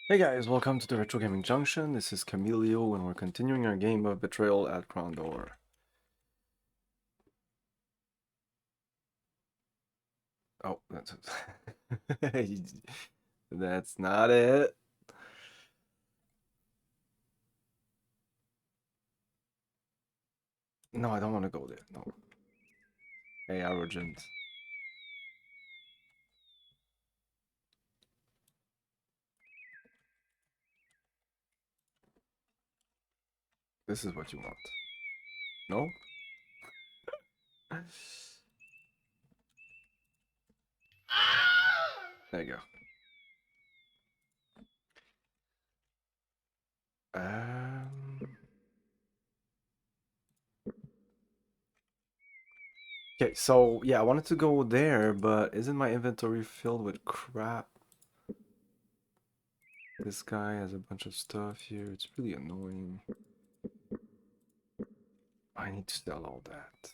Hey guys, welcome to the Retro Gaming Junction. This is Camilio, and we're continuing our game of Betrayal at Krondor. Oh, that's not it. No, I don't want to go there. No. Hey, Arrogant. This is what you want. No? There you go. Okay, so yeah, I wanted to go there, but isn't my inventory filled with crap? This guy has a bunch of stuff here. It's really annoying. I need to sell all that.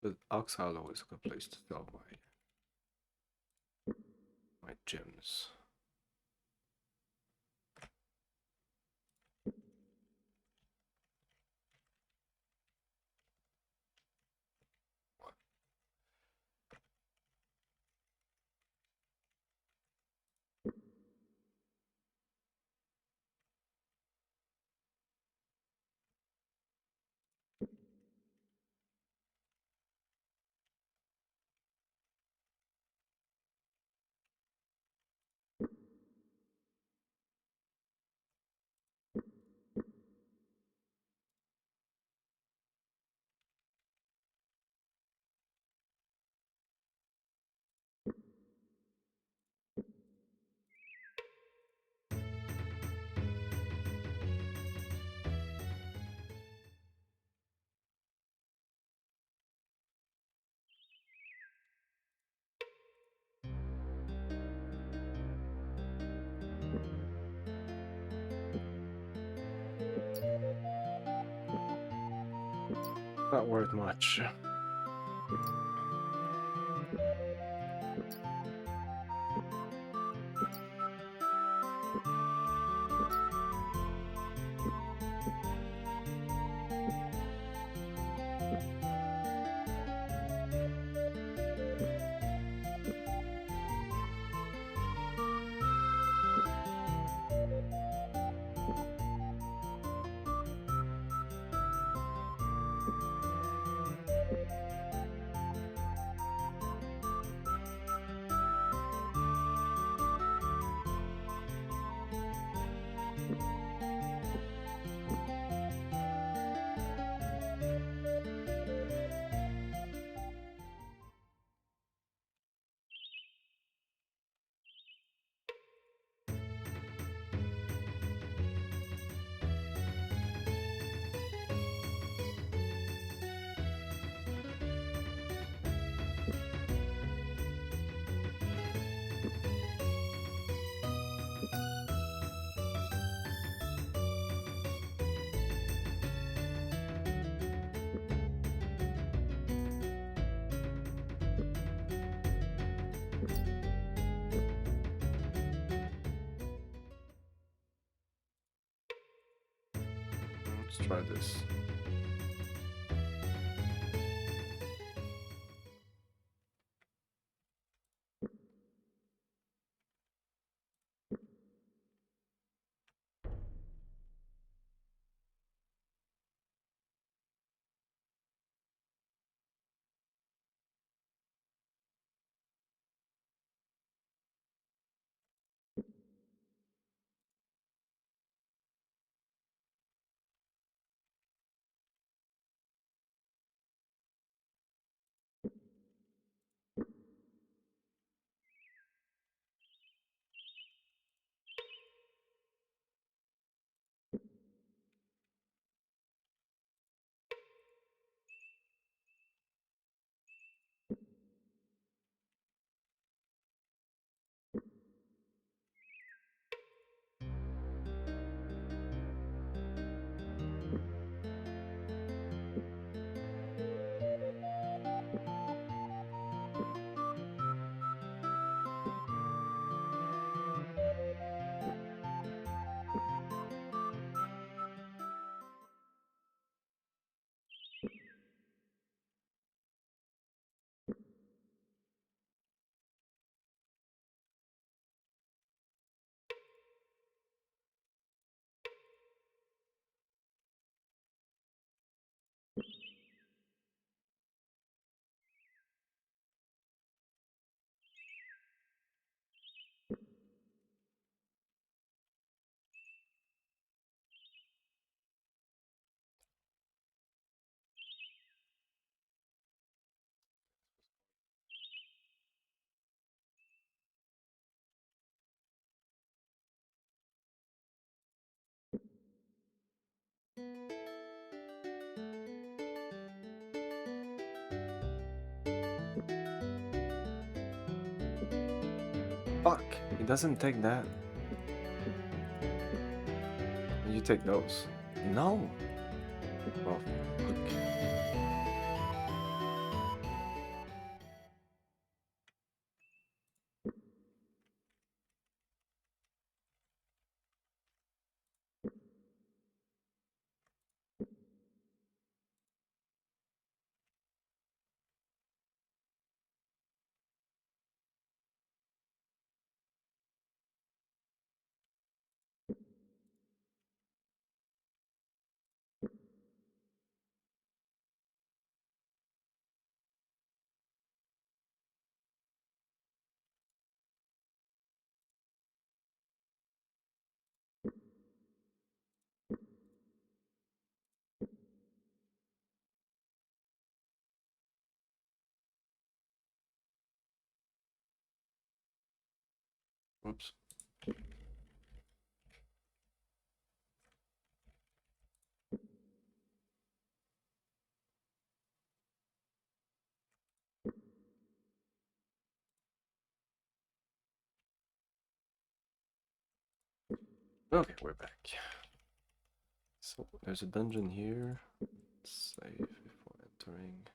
But Ox Hollow is a good place to sell my gems. Not worth much. Let's try this. Fuck! He doesn't take that. You take those. No! Oh, fuck. Oops. Okay, we're back. So there's a dungeon here. Save before entering.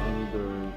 Under.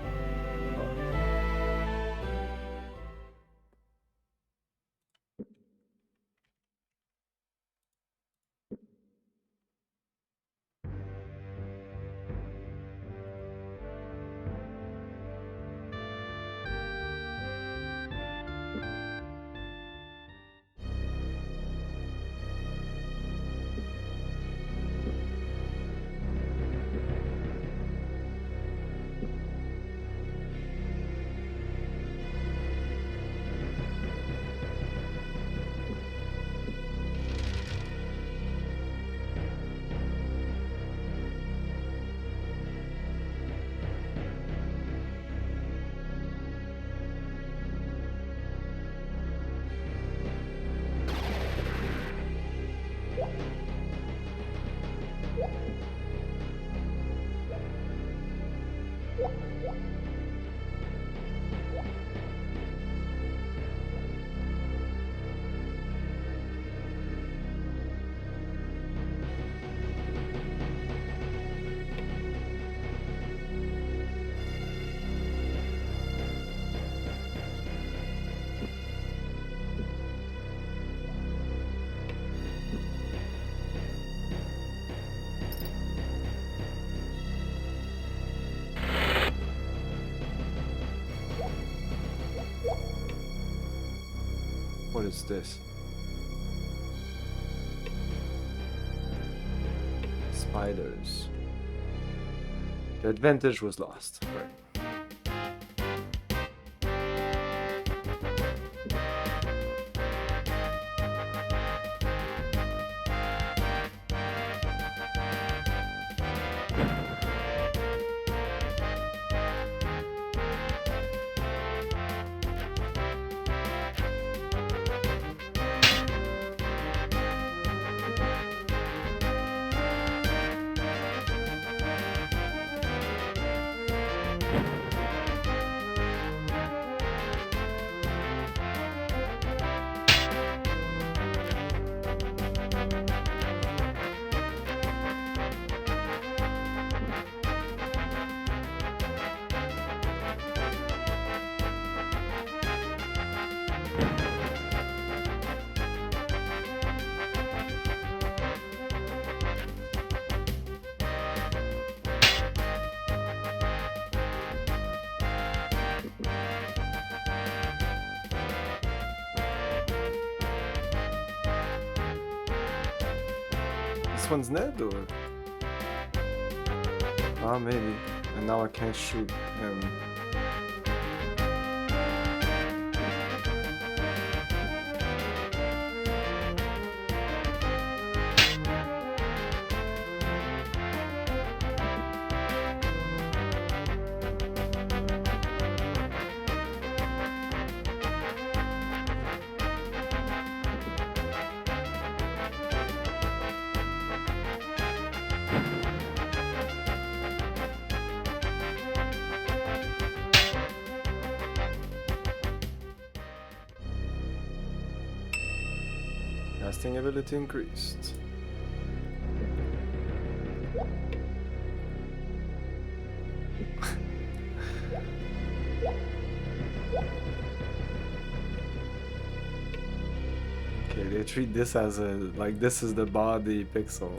What is this? Spiders. The advantage was lost. Right. This one's Ned, or? Ah, maybe. And now I can't shoot him. Casting ability increased. Okay, they treat this as a, like, this is the body pixel.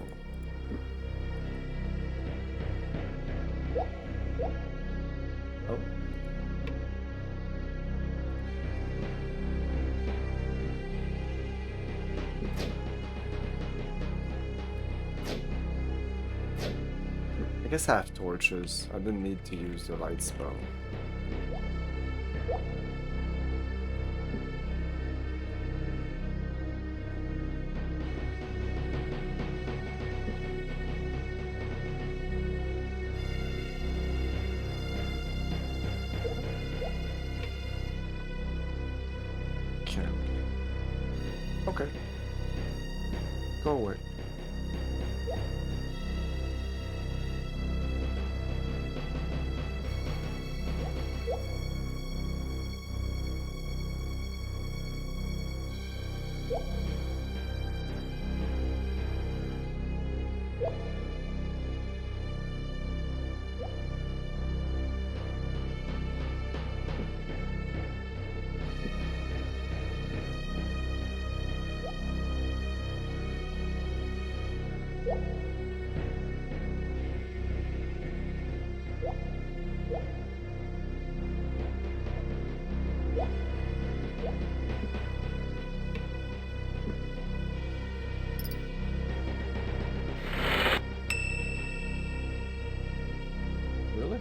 Oh. I guess I have torches. I didn't need to use the light spell. Okay. Go away. Really?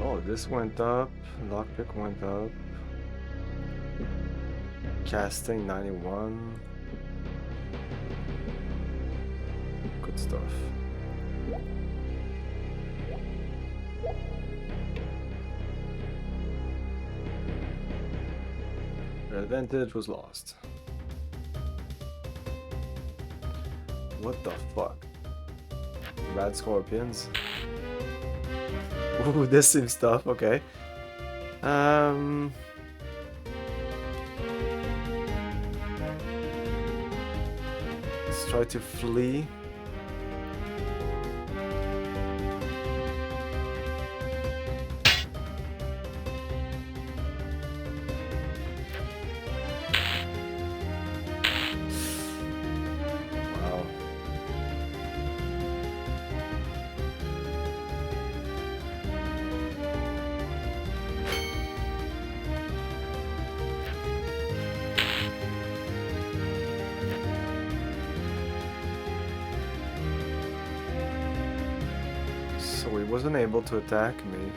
Oh, this went up. Lockpick went up. Casting 91. Good stuff. The advantage was lost. What the fuck? Bad scorpions. Ooh, this seems tough, okay. Let's try to flee. Wow. So he wasn't able to attack me.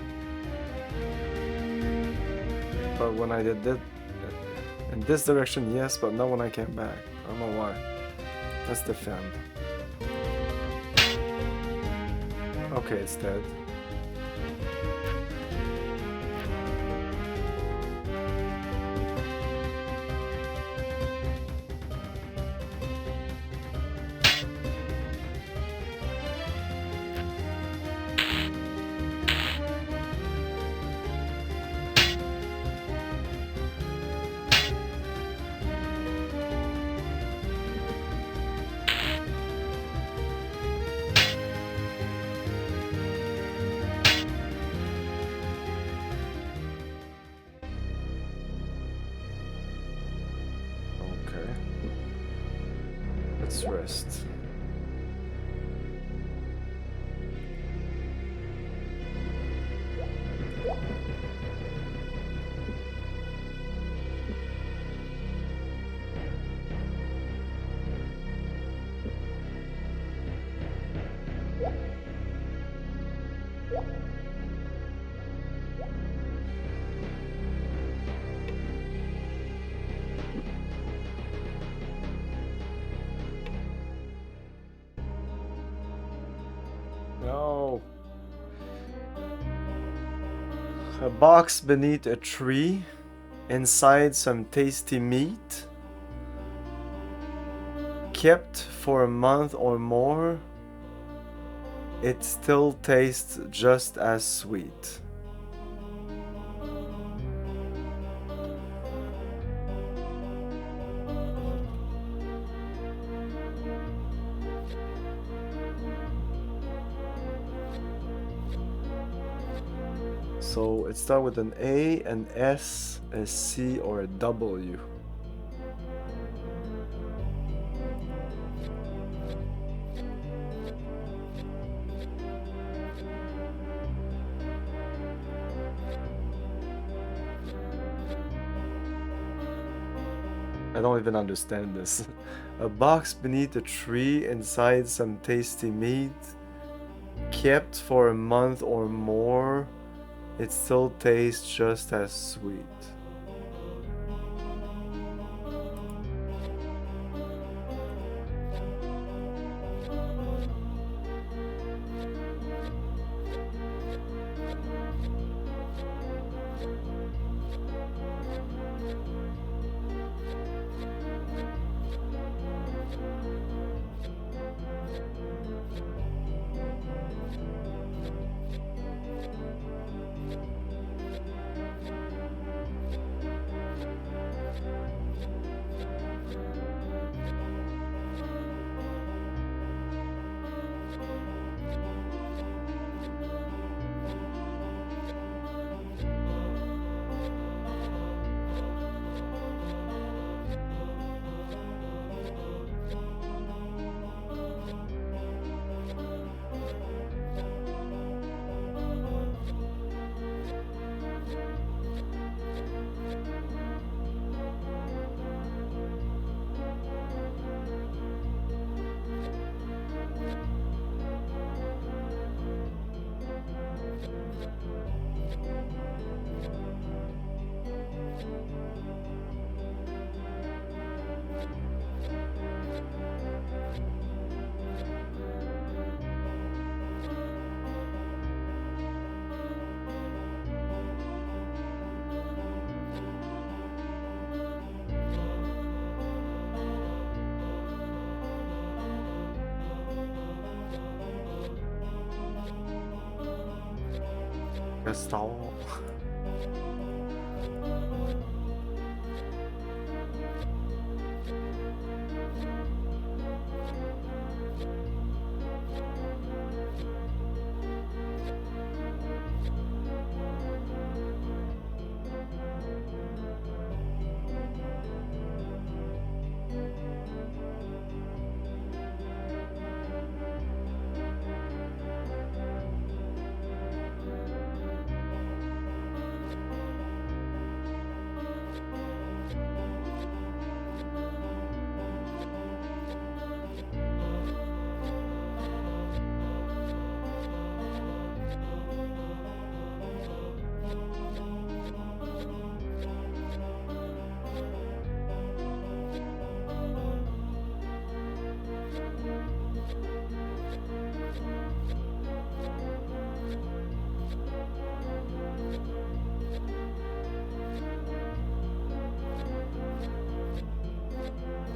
But when I did that, in this direction, yes, but not when I came back. I don't know why. Let's defend. Okay, it's dead. Let's rest. No. A box beneath a tree, inside some tasty meat, kept for a month or more, it still tastes just as sweet. So it starts with an A, an S, a C, or a W. I don't even understand this. A box beneath a tree inside some tasty meat. Kept for a month or more, it still tastes just as sweet. Gaston.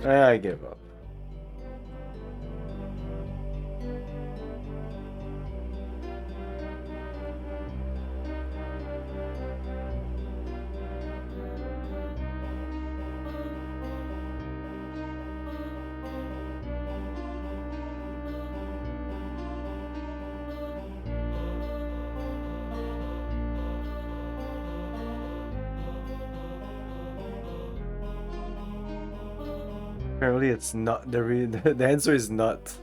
I give up. Apparently it's not the answer is nut.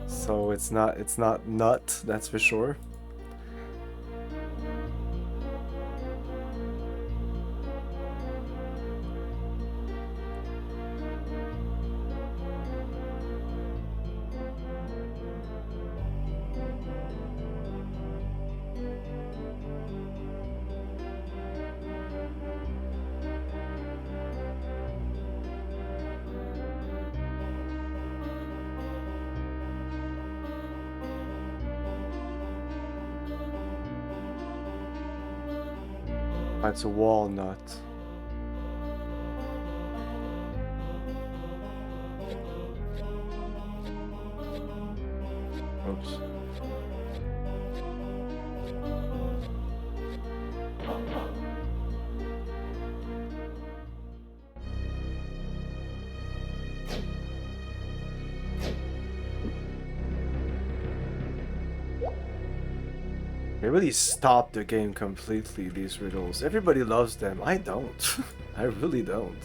So it's not nut, that's for sure. It's a walnut. Oops. They really stopped the game completely, these riddles. Everybody loves them. I don't. I really don't.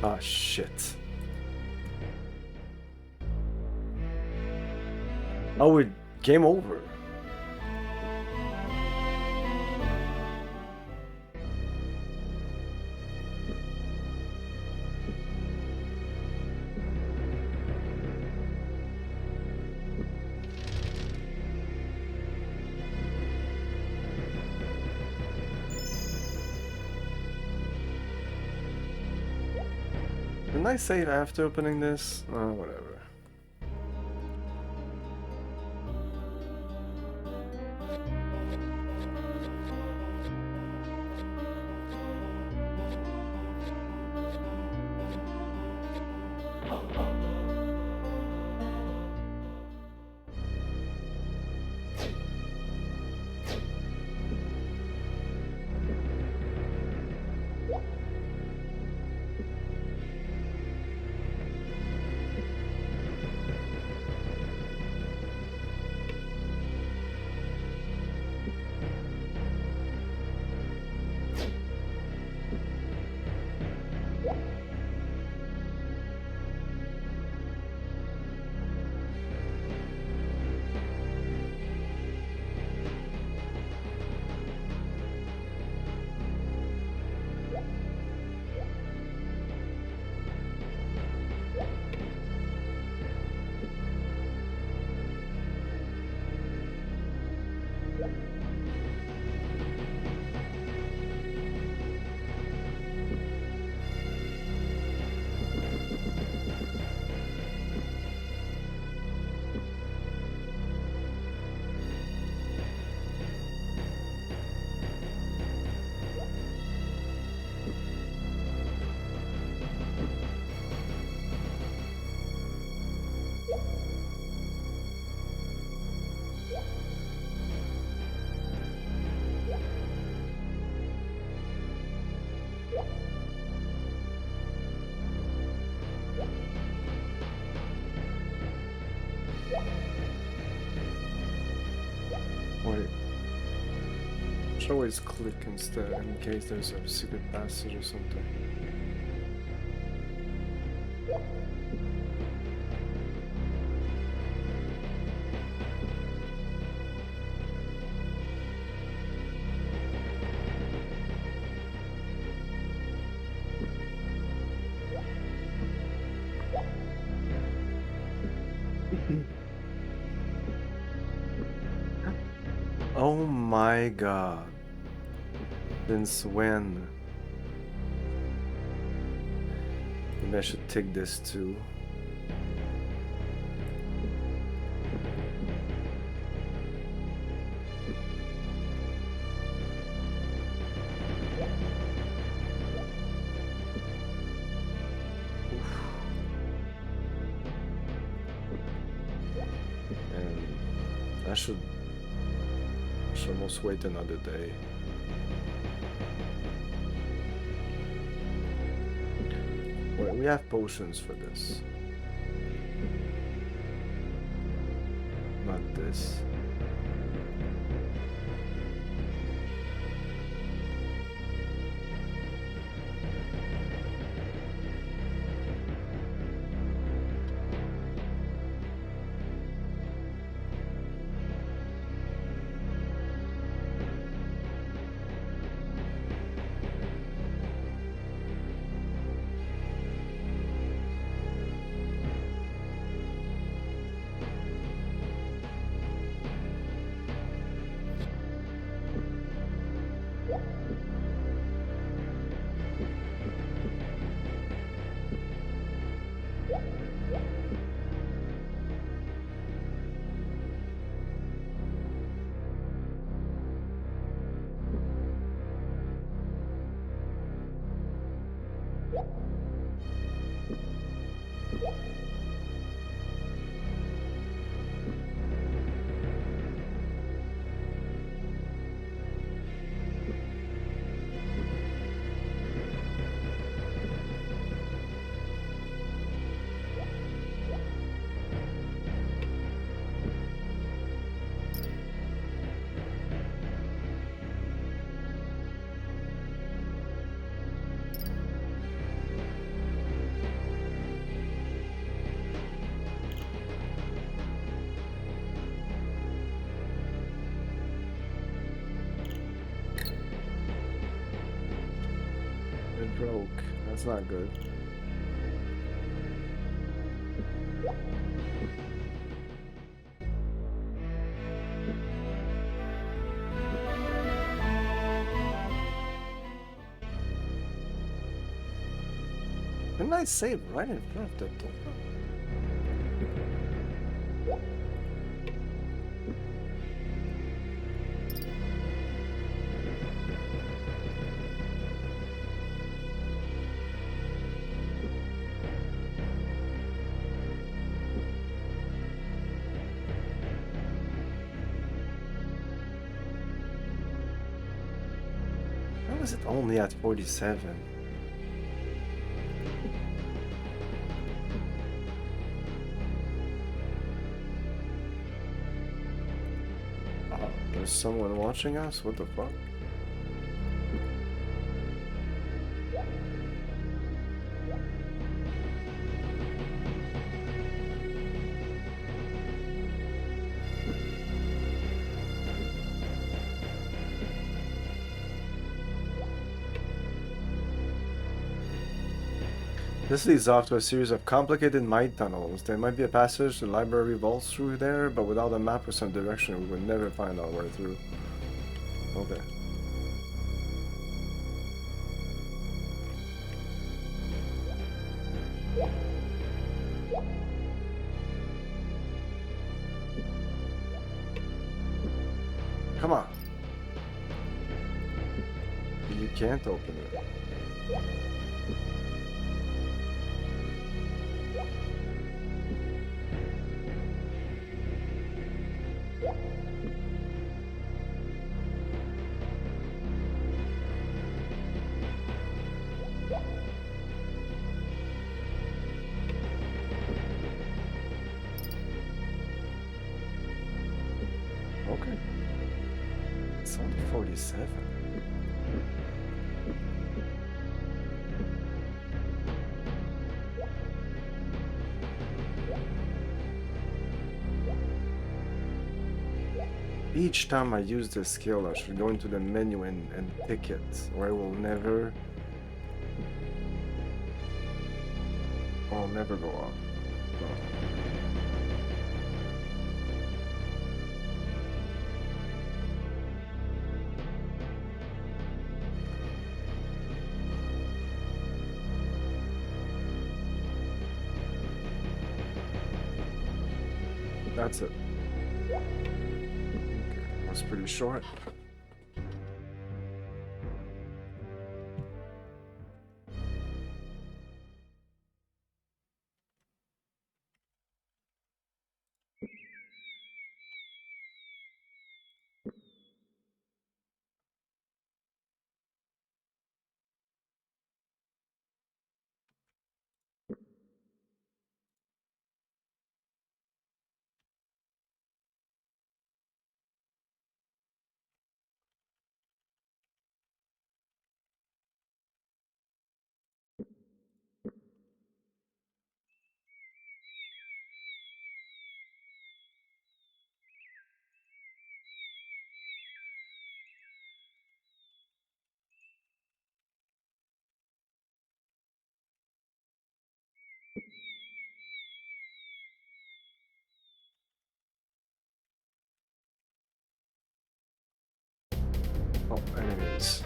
Ah, shit. Oh, we're game over. Didn't I save after opening this? Oh, whatever. Wait. Should always click instead in case there's a secret passage or something. Oh my god. Since when? Maybe I should take this too. And I should almost wait another day. Wait, we have potions for this. Not this. It broke. That's not good. Didn't I save right in front of the door? How is it only at 47? There's someone watching us? What the fuck? This leads off to a series of complicated mine tunnels. There might be a passage to the library vaults through there, but without a map or some direction, we would never find our way through. Okay. Come on. You can't open it. Okay. It's only 47. Each time I use this skill, I should go into the menu and pick it, or I will never... I'll never go on. No. That's it. Okay, that's pretty short. Oh, enemies.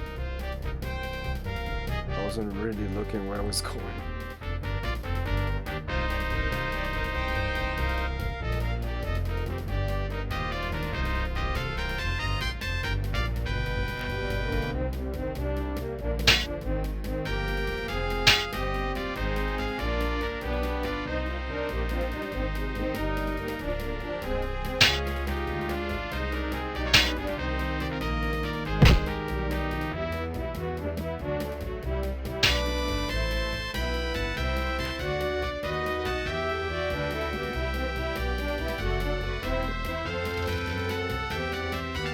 I wasn't really looking where I was going.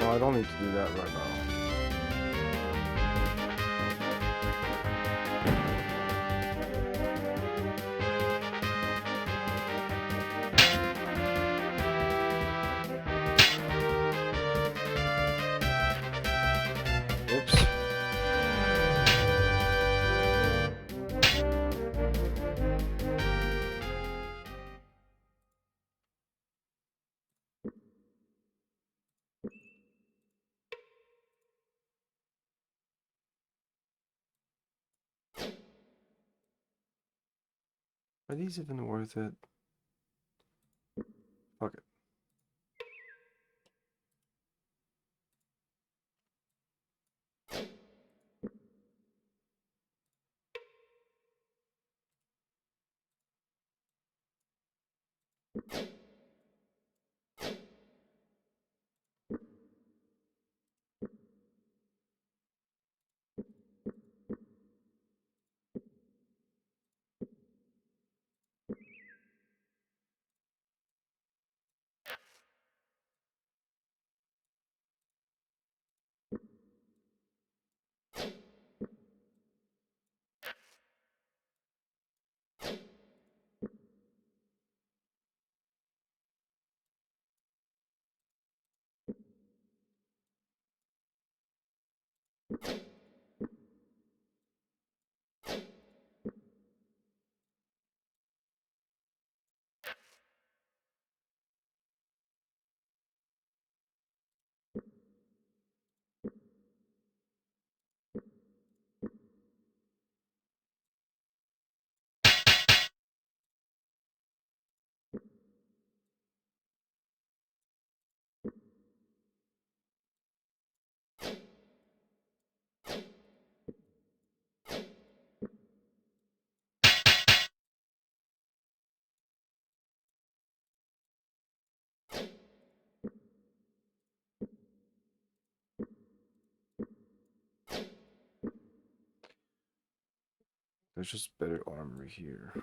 I don't need to do that right now. Oops. Are these even worth it? Fuck it. There's just better armor here.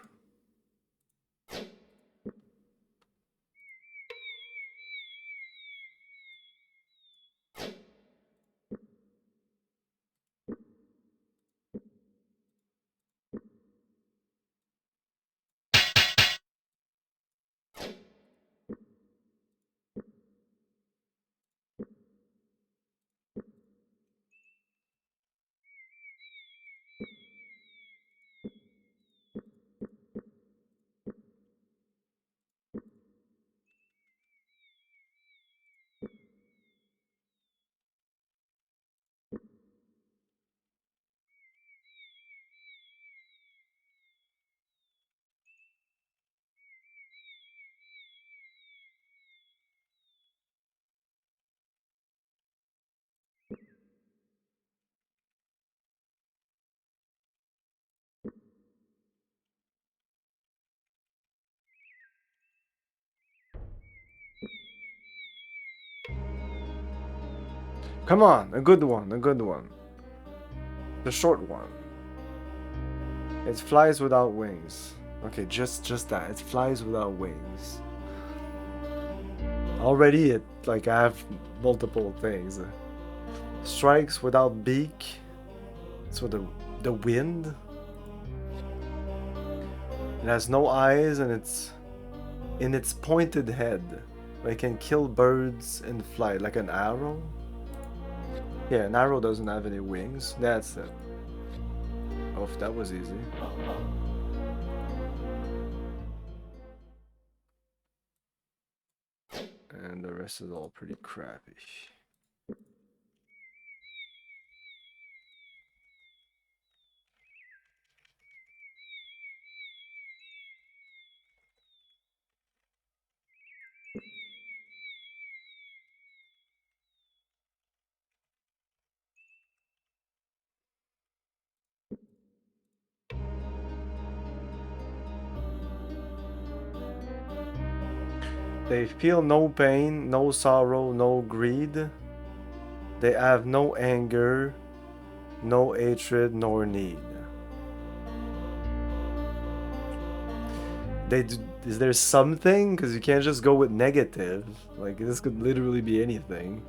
Come on, a good one, a good one. The short one. It flies without wings. Okay, just that. It flies without wings. Already it like I have multiple things. Strikes without beak. So the wind. It has no eyes and it's in its pointed head. It can kill birds in flight like an arrow. Yeah, an arrow doesn't have any wings. That's it. Oh, that was easy. And the rest is all pretty crappy. They feel no pain, no sorrow, no greed. They have no anger, no hatred, nor need. Is there something? Because you can't just go with negative. Like, this could literally be anything.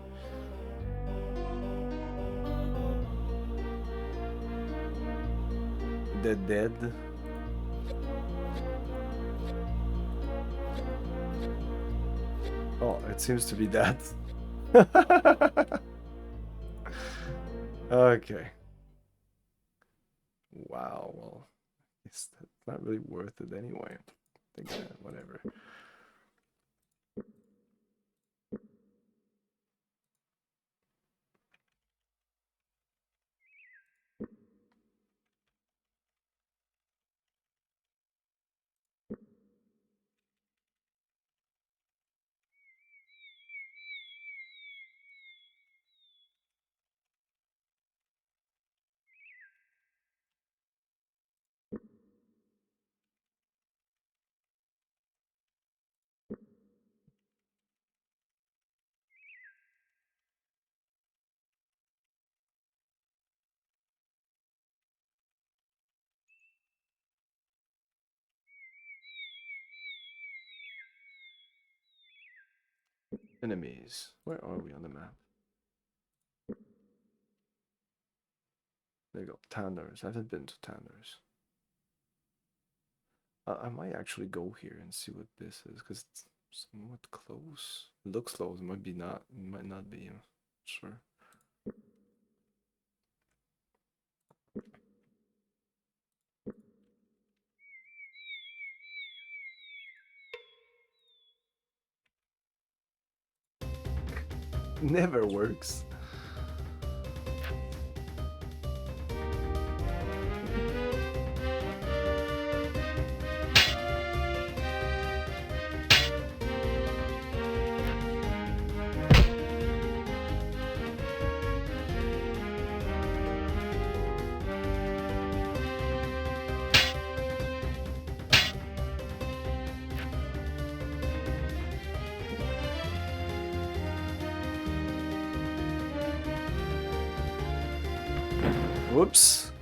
They're dead. Oh, it seems to be that. Okay. Wow, well, it's not really worth it anyway. I think that, whatever. Enemies. Where are we on the map? There you go. Tanners. I haven't been to Tanners. I might actually go here and see what this is because it's somewhat close. It looks close. It might be not. It might not be. Sure. Never works. Whoops.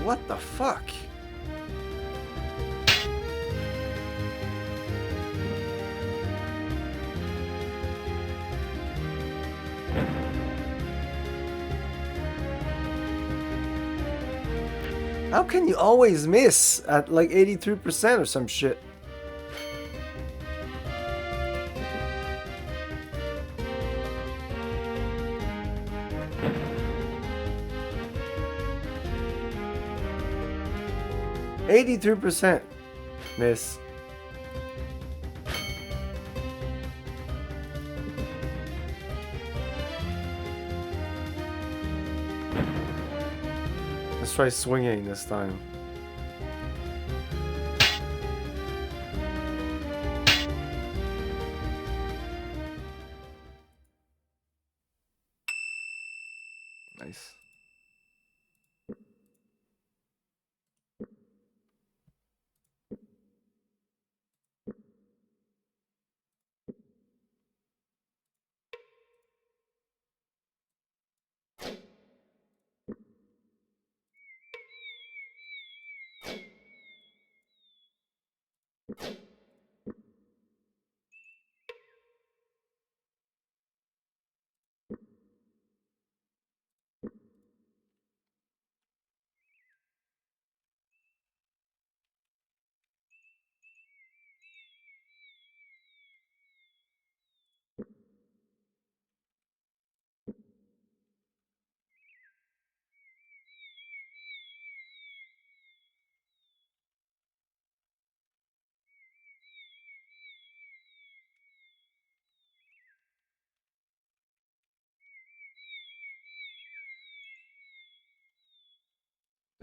What the fuck? How can you always miss at like 83% or some shit? %, miss. Let's try swinging this time. Nice.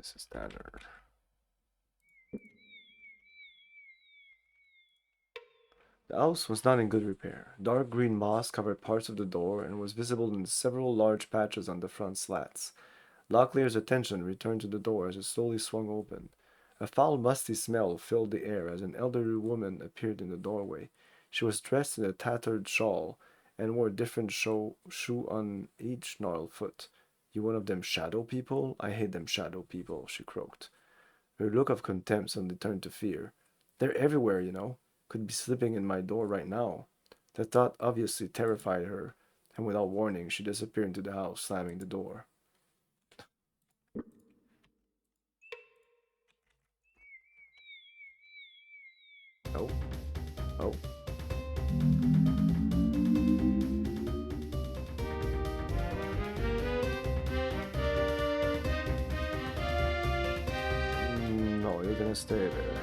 This is standard. The house was not in good repair. Dark green moss covered parts of the door and was visible in several large patches on the front slats. Locklear's attention returned to the door as it slowly swung open. A foul, musty smell filled the air as an elderly woman appeared in the doorway. She was dressed in a tattered shawl and wore a different shoe on each gnarled foot. You one of them shadow people? I hate them shadow people, she croaked. Her look of contempt suddenly turned to fear. They're everywhere, you know. Could be slipping in my door right now. The thought obviously terrified her, and without warning, she disappeared into the house, slamming the door. Oh. Oh. gonna stay there.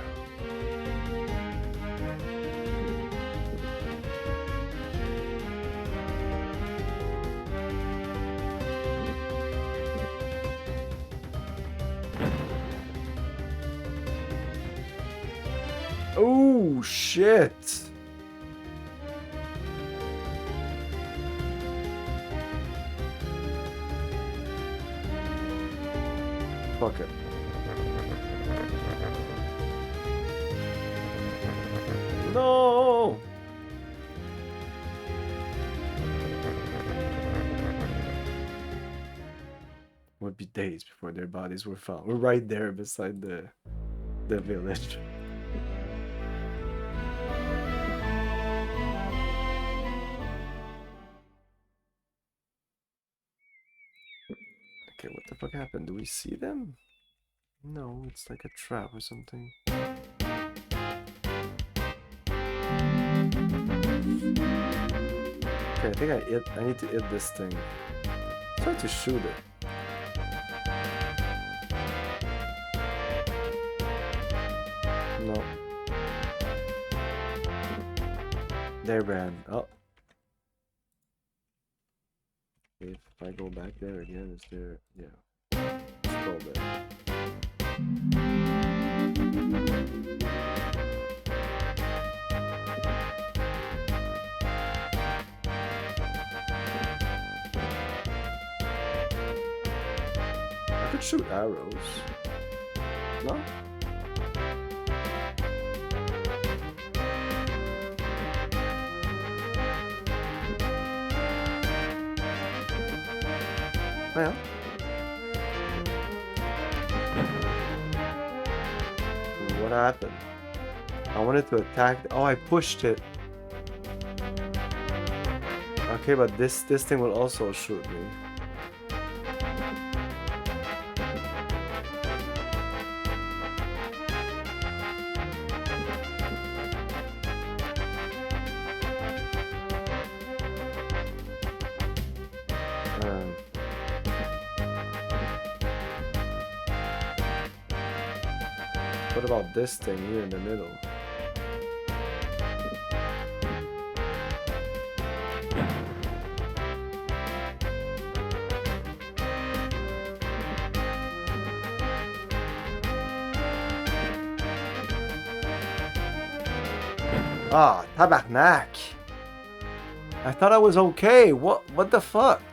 Oh shit! Fuck it. No! Would be days before their bodies were found. We're right there beside the village. Okay, what the fuck happened? Do we see them? No, it's like a trap or something. Okay, I think I need to hit this thing. Try to shoot it. No. They ran. Oh. If I go back there again, is there? Yeah. Still there. I could shoot arrows. No? Well. What happened? I wanted to attack. Oh, I pushed it. Okay, but this thing will also shoot me. What about this thing here in the middle? Ah, tabarnak! I thought I was okay. What the fuck?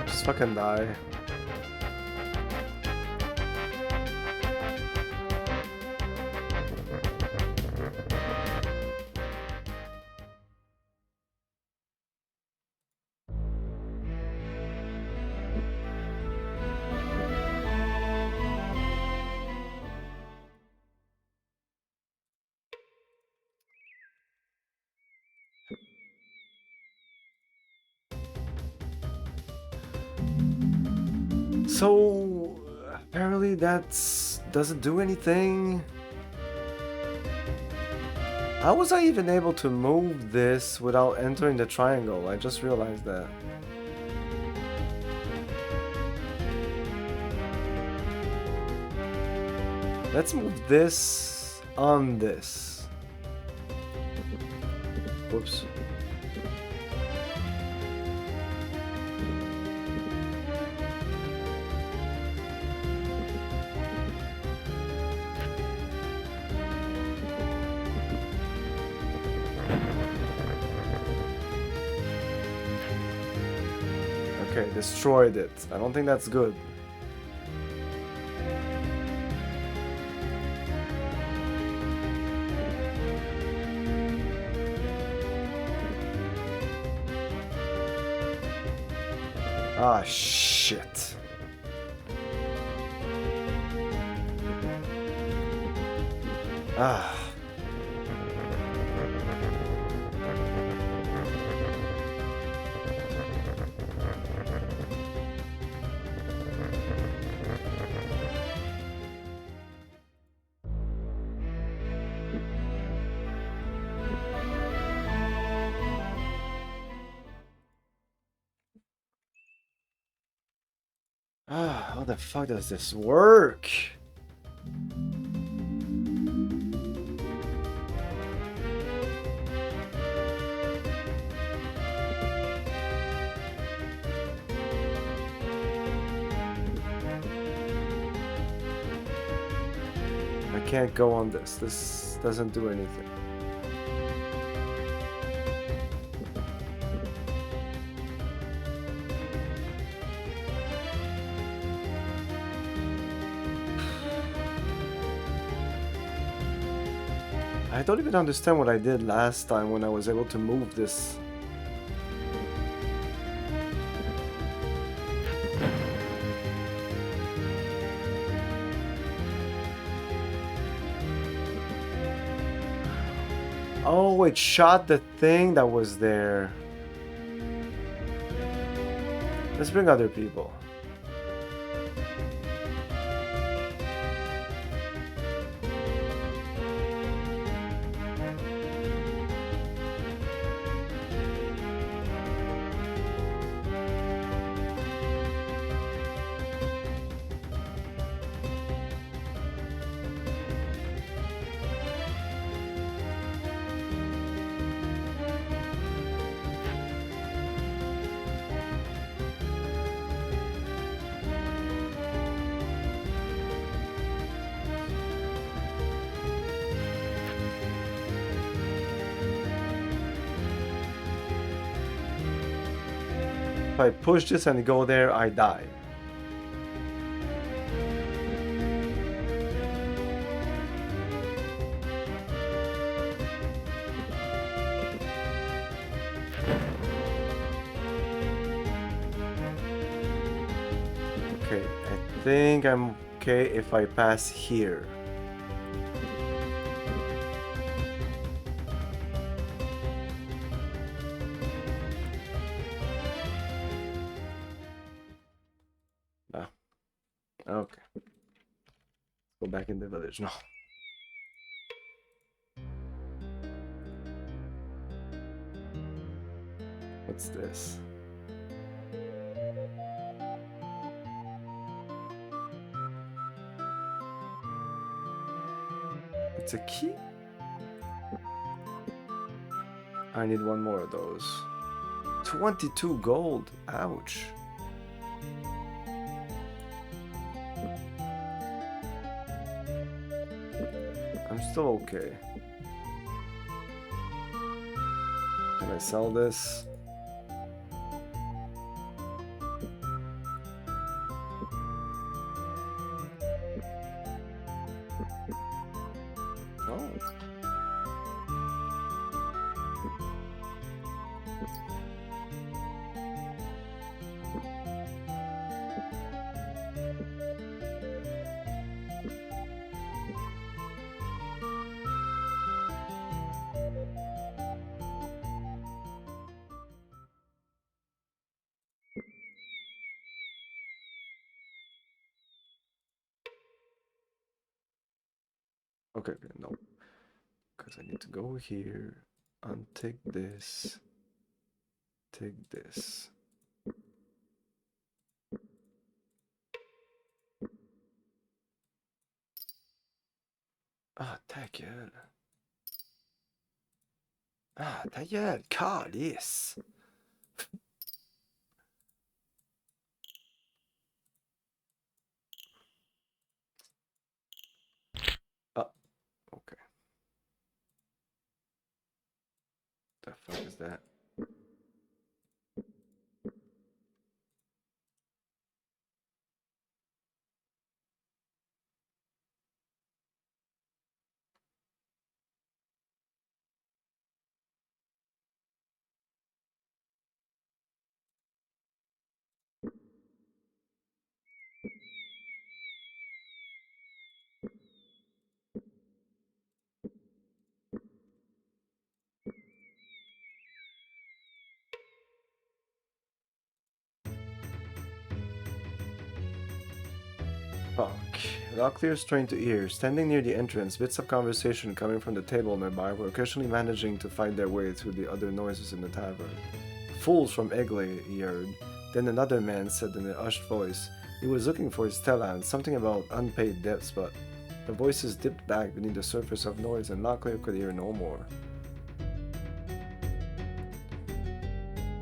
Just fucking die. So apparently that's doesn't do anything. How was I even able to move this without entering the triangle? I just realized that. Let's move this on this. Whoops. Okay, destroyed it. I don't think that's good. Ah, shit. Ah. Ah, how the fuck does this work? I can't go on this. This doesn't do anything. I don't even understand what I did last time when I was able to move this. Oh, it shot the thing that was there. Let's bring other people. If I push this and go there, I die. Okay, I think I'm okay if I pass here. Ah, okay. Go back in the village now. What's this? It's a key? I need one more of those. 22 gold. Ouch. I'm still okay. Can I sell this? No. Okay, no. Because I need to go here and take this. Take this. Ah, ta gueule. Ah, ta gueule, calice. Ah, okay. The fuck is that? Fuck. Locklear strained to ear. Standing near the entrance, bits of conversation coming from the table nearby were occasionally managing to find their way through the other noises in the tavern. Fools from Egley, he heard. Then another man said in a hushed voice, He was looking for Stella and something about unpaid debts, but the voices dipped back beneath the surface of noise and Locklear could hear no more.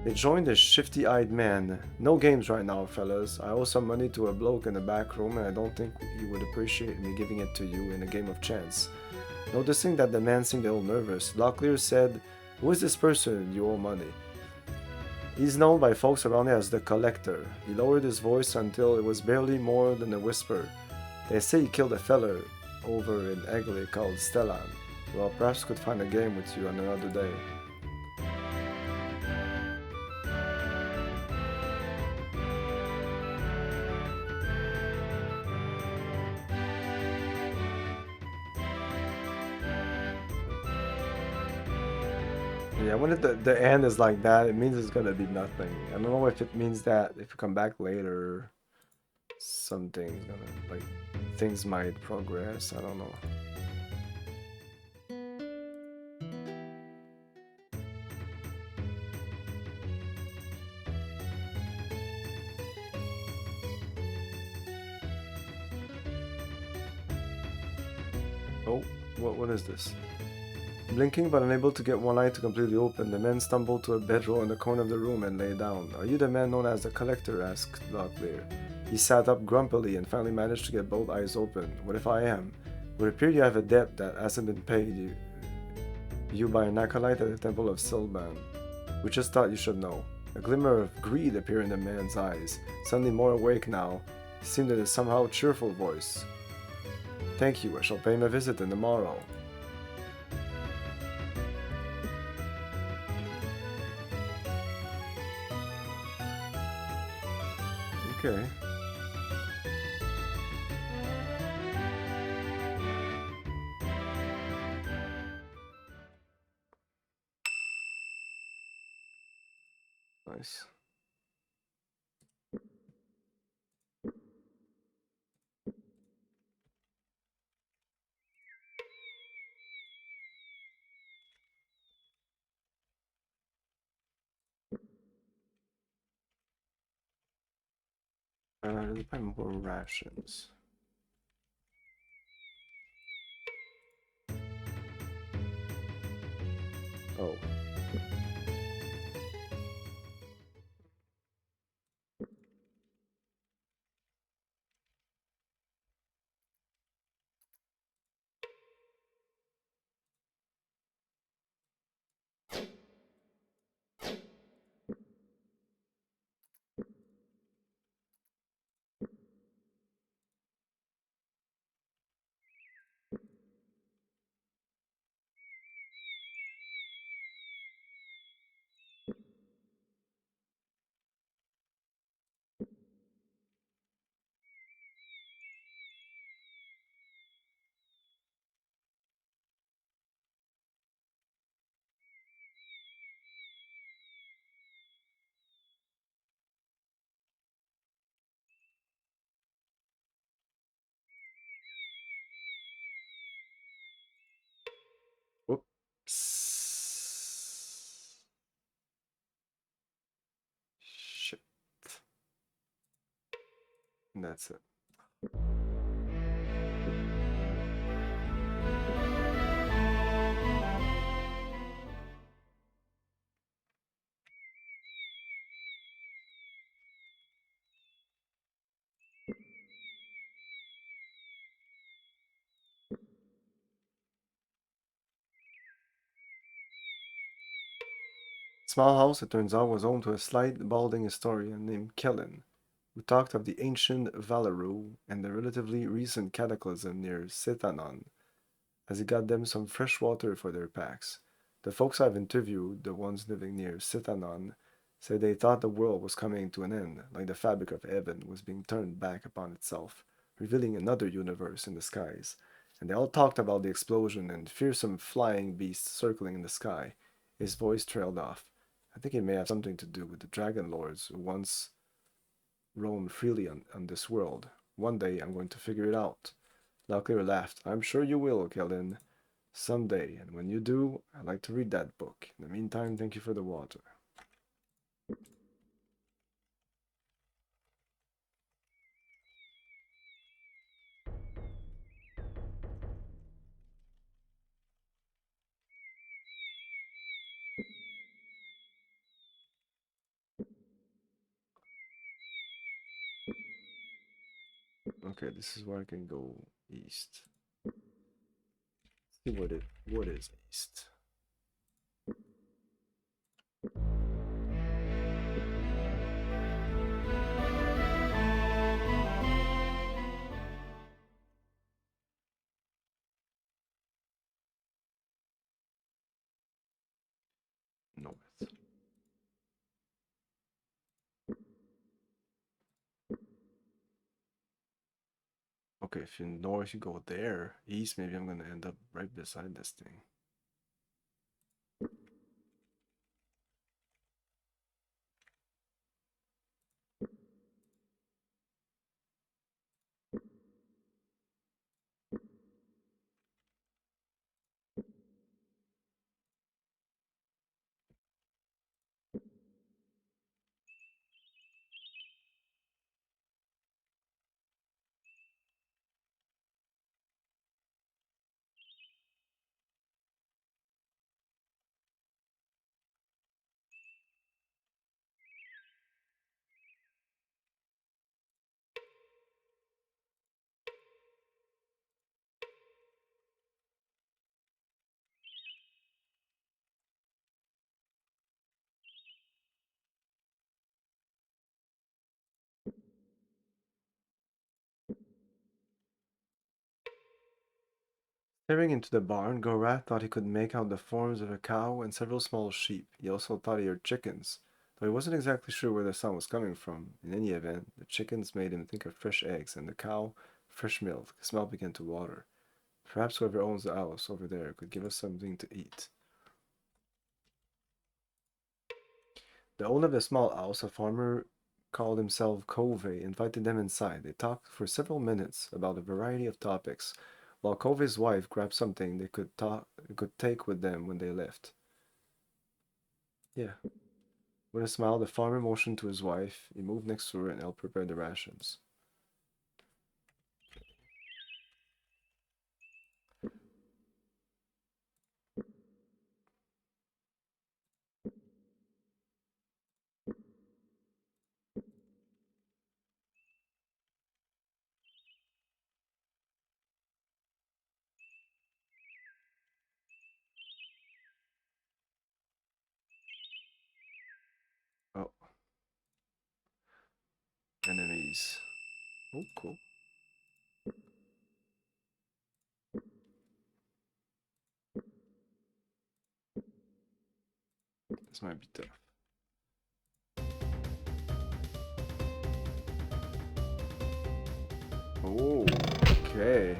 They joined a shifty-eyed man. No games right now, fellas. I owe some money to a bloke in the back room and I don't think you would appreciate me giving it to you in a game of chance. Noticing that the man seemed a little nervous, Locklear said, "Who is this person you owe money?" He's known by folks around here as the Collector. He lowered his voice until it was barely more than a whisper. They say he killed a feller over in Egley called Stellan. Well, perhaps could find a game with you on another day. Yeah, when the end is like that, it means it's gonna be nothing. I don't know if it means that if you come back later, something's gonna, like, things might progress. I don't know. Oh, what is this? Blinking but unable to get one eye to completely open, the man stumbled to a bedroll in the corner of the room and lay down. "Are you the man known as the Collector?" asked Locklear. He sat up grumpily and finally managed to get both eyes open. "What if I am? It would appear you have a debt that hasn't been paid you by an acolyte at the Temple of Silban. We just thought you should know." A glimmer of greed appeared in the man's eyes. Suddenly more awake now, he seemed in a somehow cheerful voice. "Thank you, I shall pay him a visit in the morrow." Okay. Nice. There's probably more rations. Oh. Whoops. Shit. And that's it. Small house, it turns out, was home to a slight, balding historian named Kellen, who talked of the ancient Valeru and the relatively recent cataclysm near Setanon, as he got them some fresh water for their packs. The folks I've interviewed, the ones living near Setanon, said they thought the world was coming to an end, like the fabric of heaven was being turned back upon itself, revealing another universe in the skies. And they all talked about the explosion and fearsome flying beasts circling in the sky. His voice trailed off. I think it may have something to do with the dragon lords who once roamed freely on this world. One day I'm going to figure it out. Locklear laughed. "I'm sure you will, Kellen. Someday, and when you do, I'd like to read that book. In the meantime, thank you for the water." Okay, this is where I can go east. See what is east. North. Okay, if you're north, you go there. East, maybe I'm gonna end up right beside this thing. Staring into the barn, Gorath thought he could make out the forms of a cow and several small sheep. He also thought he heard chickens, though he wasn't exactly sure where the sound was coming from. In any event, the chickens made him think of fresh eggs, and the cow, fresh milk. His mouth began to water. Perhaps whoever owns the house over there could give us something to eat. The owner of the small house, a farmer called himself Covey, invited them inside. They talked for several minutes about a variety of topics, while Covey's wife grabbed something they could take with them when they left. Yeah. With a smile, the farmer motioned to his wife. He moved next to her and helped prepare the rations. Oh, enemies. Oh, cool. This might be tough. Oh, okay.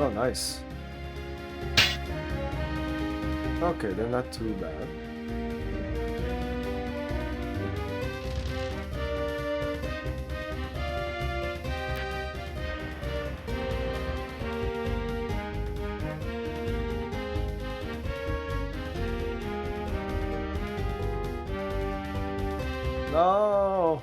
Oh, nice. Okay, they're not too bad. No!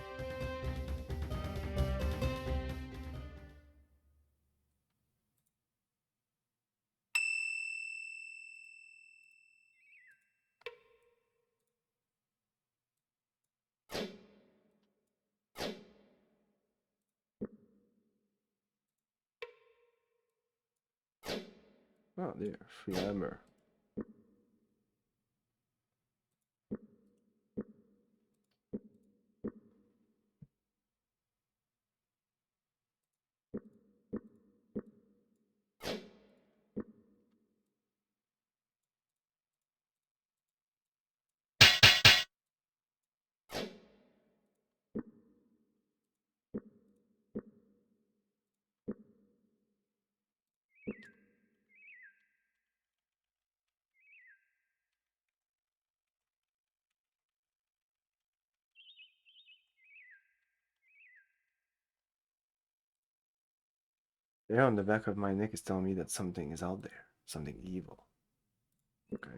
Oh, there. Free hammer. There on the back of my neck is telling me that something is out there. Something evil. Okay.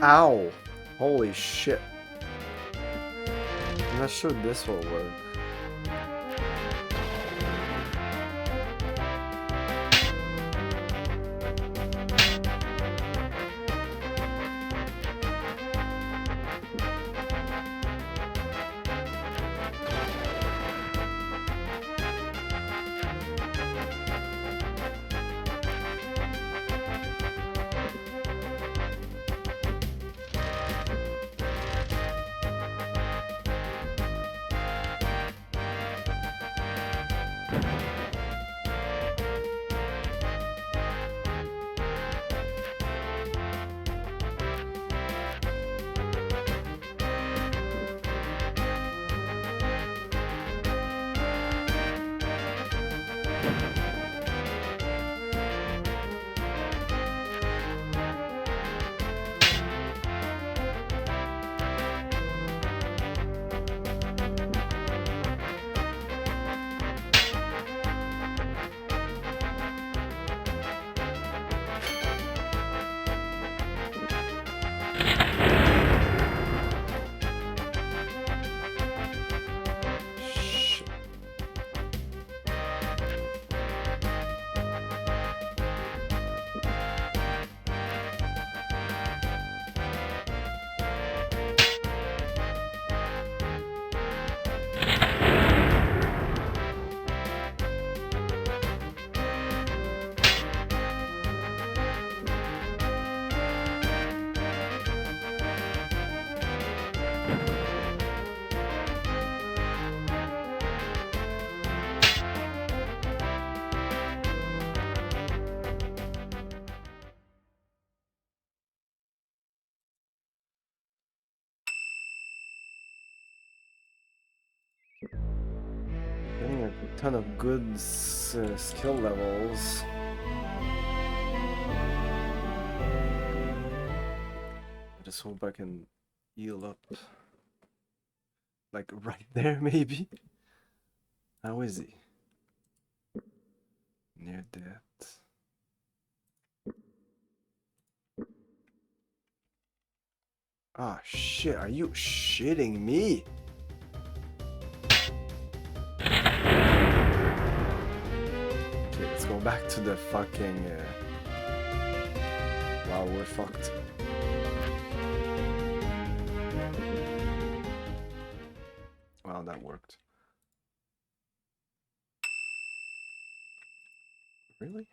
Ow! Holy shit. I'm not sure this will work. Getting a ton of good skill levels. I just hope I can heal up. Like right there, maybe? How is he? Near death. Ah, shit. Are you shitting me? Okay, let's go back to the fucking... Wow, we're fucked. Wow, that worked. Really?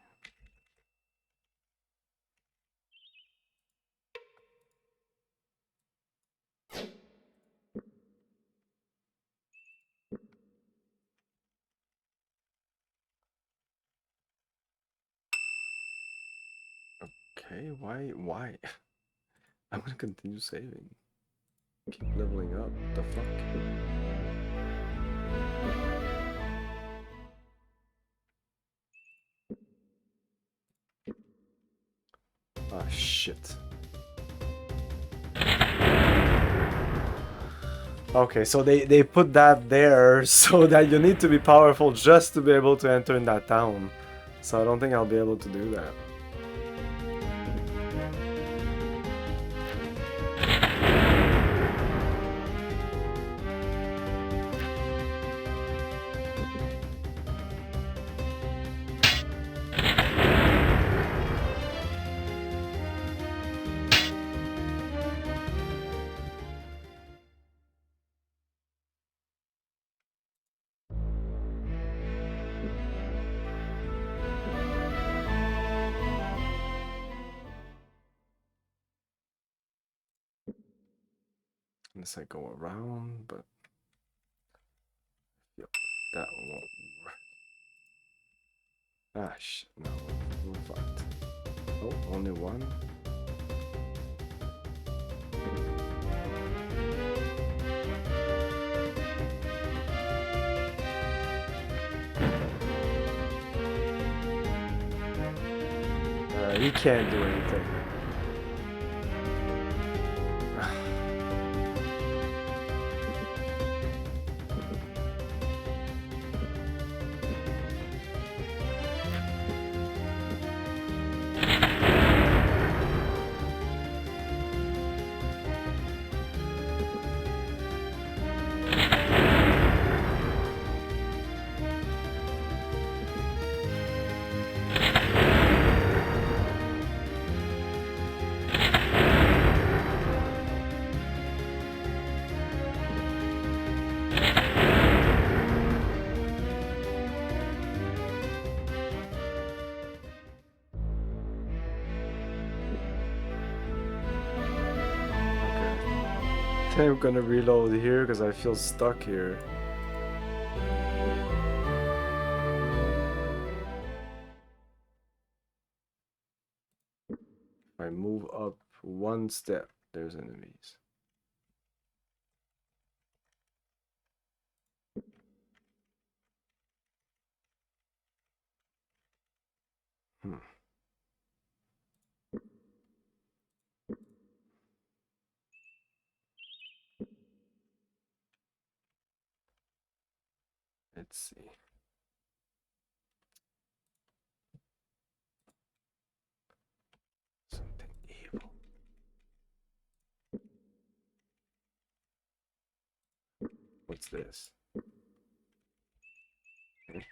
Okay, why? I'm gonna continue saving. Keep leveling up. The fuck? Ah, shit. Okay, so they put that there so that you need to be powerful just to be able to enter in that town. So I don't think I'll be able to do that. Unless I go around, but yep, that won't work. Ah, shit, no, we're fucked. Oh, only one. He can't do anything. I'm gonna reload here because I feel stuck here. If I move up one step, there's enemies. Let's see. Something evil. What's this? Okay.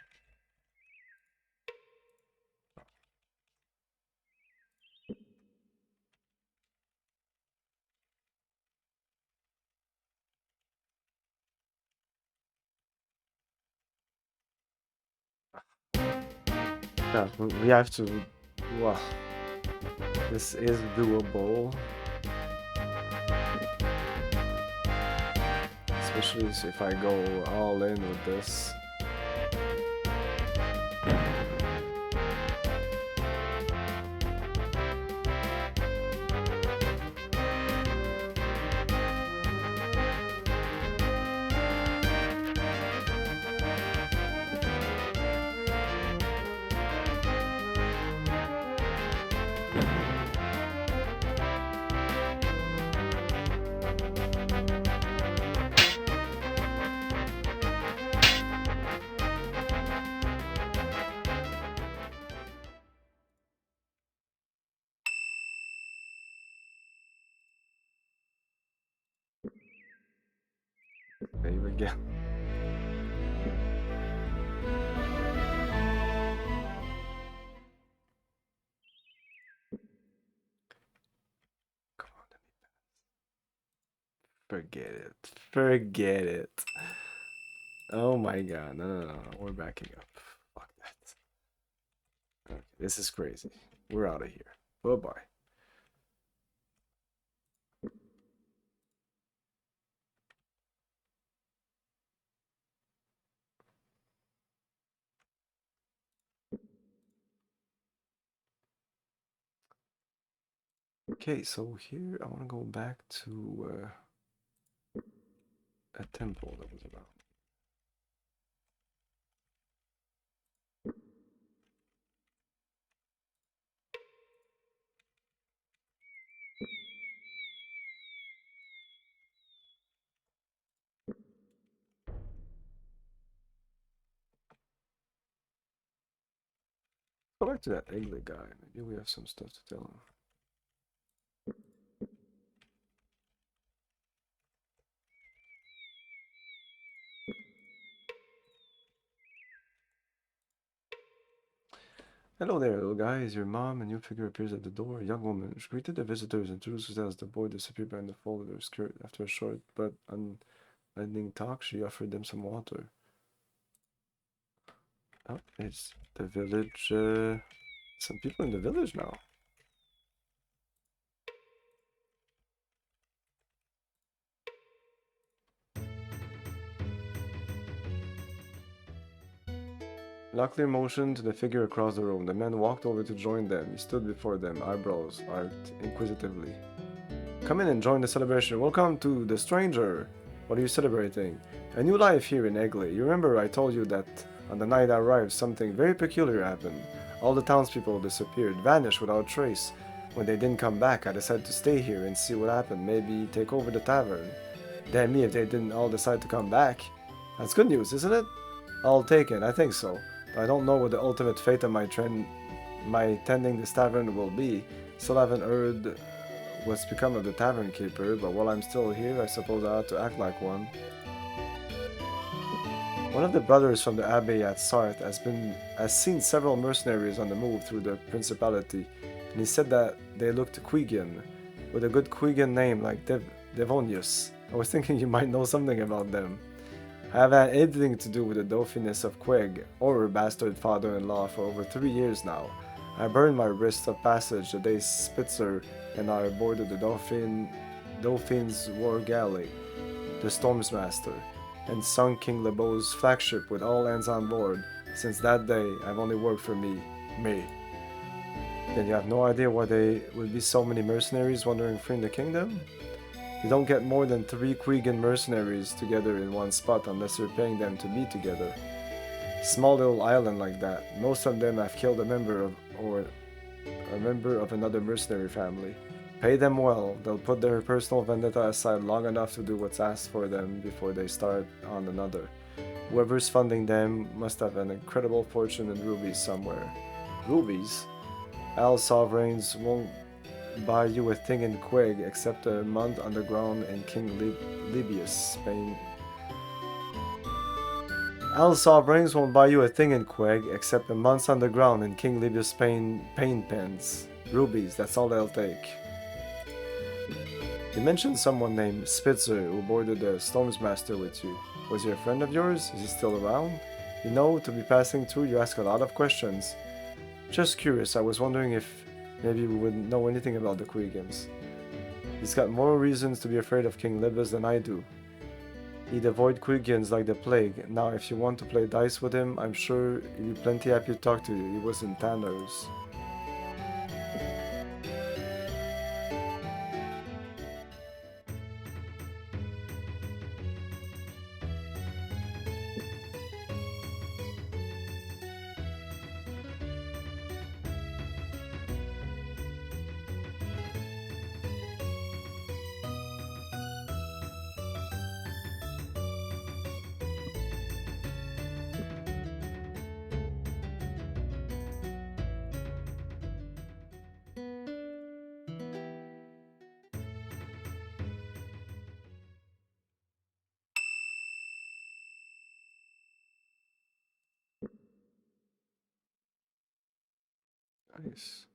Yeah, we have to. Wow, this is doable. Especially if I go all in with this. There we go. Come on, let me pass. Forget it. Forget it. Oh my god. No. We're backing up. Fuck that. Okay, this is crazy. We're out of here. Bye-bye. Okay, so here I want to go back to a temple that was around. Go back to that Eglet guy. Maybe we have some stuff to tell him. Hello there, little guy. Is your mom? A new figure appears at the door. A young woman. She greeted the visitors and introduced herself as the boy disappeared behind the fold of her skirt. After a short but unending talk, she offered them some water. Oh, it's the village. Some people in the village now. Locklear motioned to the figure across the room. The man walked over to join them. He stood before them, eyebrows arched inquisitively. Come in and join the celebration. Welcome to the stranger. What are you celebrating? A new life here in Egley. You remember I told you that on the night I arrived, something very peculiar happened. All the townspeople disappeared, vanished without trace. When they didn't come back, I decided to stay here and see what happened. Maybe take over the tavern. Damn me if they didn't all decide to come back. That's good news, isn't it? I'll take it. I think so. I don't know what the ultimate fate of my tending this tavern will be. Still haven't heard what's become of the tavern keeper, but while I'm still here, I suppose I ought to act like one. One of the brothers from the abbey at Sarth has seen several mercenaries on the move through the principality, and he said that they looked Quigian, with a good Quigian name like Devonius. I was thinking you might know something about them. I haven't had anything to do with the Dauphiness of Queg or her bastard father-in-law for over 3 years now. I burned my wrist of passage the day Spitzer and I boarded the Dauphin's war galley, the Storm's Master, and sunk King Lebeau's flagship with all hands on board. Since that day, I've only worked for me. Then you have no idea why there would be so many mercenaries wandering free in the kingdom? You don't get more than 3 Quigan mercenaries together in one spot unless you're paying them to be together. Small little island like that. Most of them have killed a member of another mercenary family. Pay them well, they'll put their personal vendetta aside long enough to do what's asked for them before they start on another. Whoever's funding them must have an incredible fortune in rubies somewhere. Rubies? Al sovereigns won't buy you a thing in Quig except a month underground in King Libius, Spain. Al sovereigns won't buy you a thing in Queg except a month underground in King Libius, Spain pain pens. Rubies, that's all they'll take. You mentioned someone named Spitzer who boarded the Storm's Master with you. Was he a friend of yours? Is he still around? You know, to be passing through, you ask a lot of questions. Just curious, I was wondering if maybe we would know anything about the Quegans. He's got more reasons to be afraid of King Libus than I do. He'd avoid Quegians like the plague. Now, if you want to play dice with him, I'm sure he'd be plenty happy to talk to you. He was in Tanner's. Nice.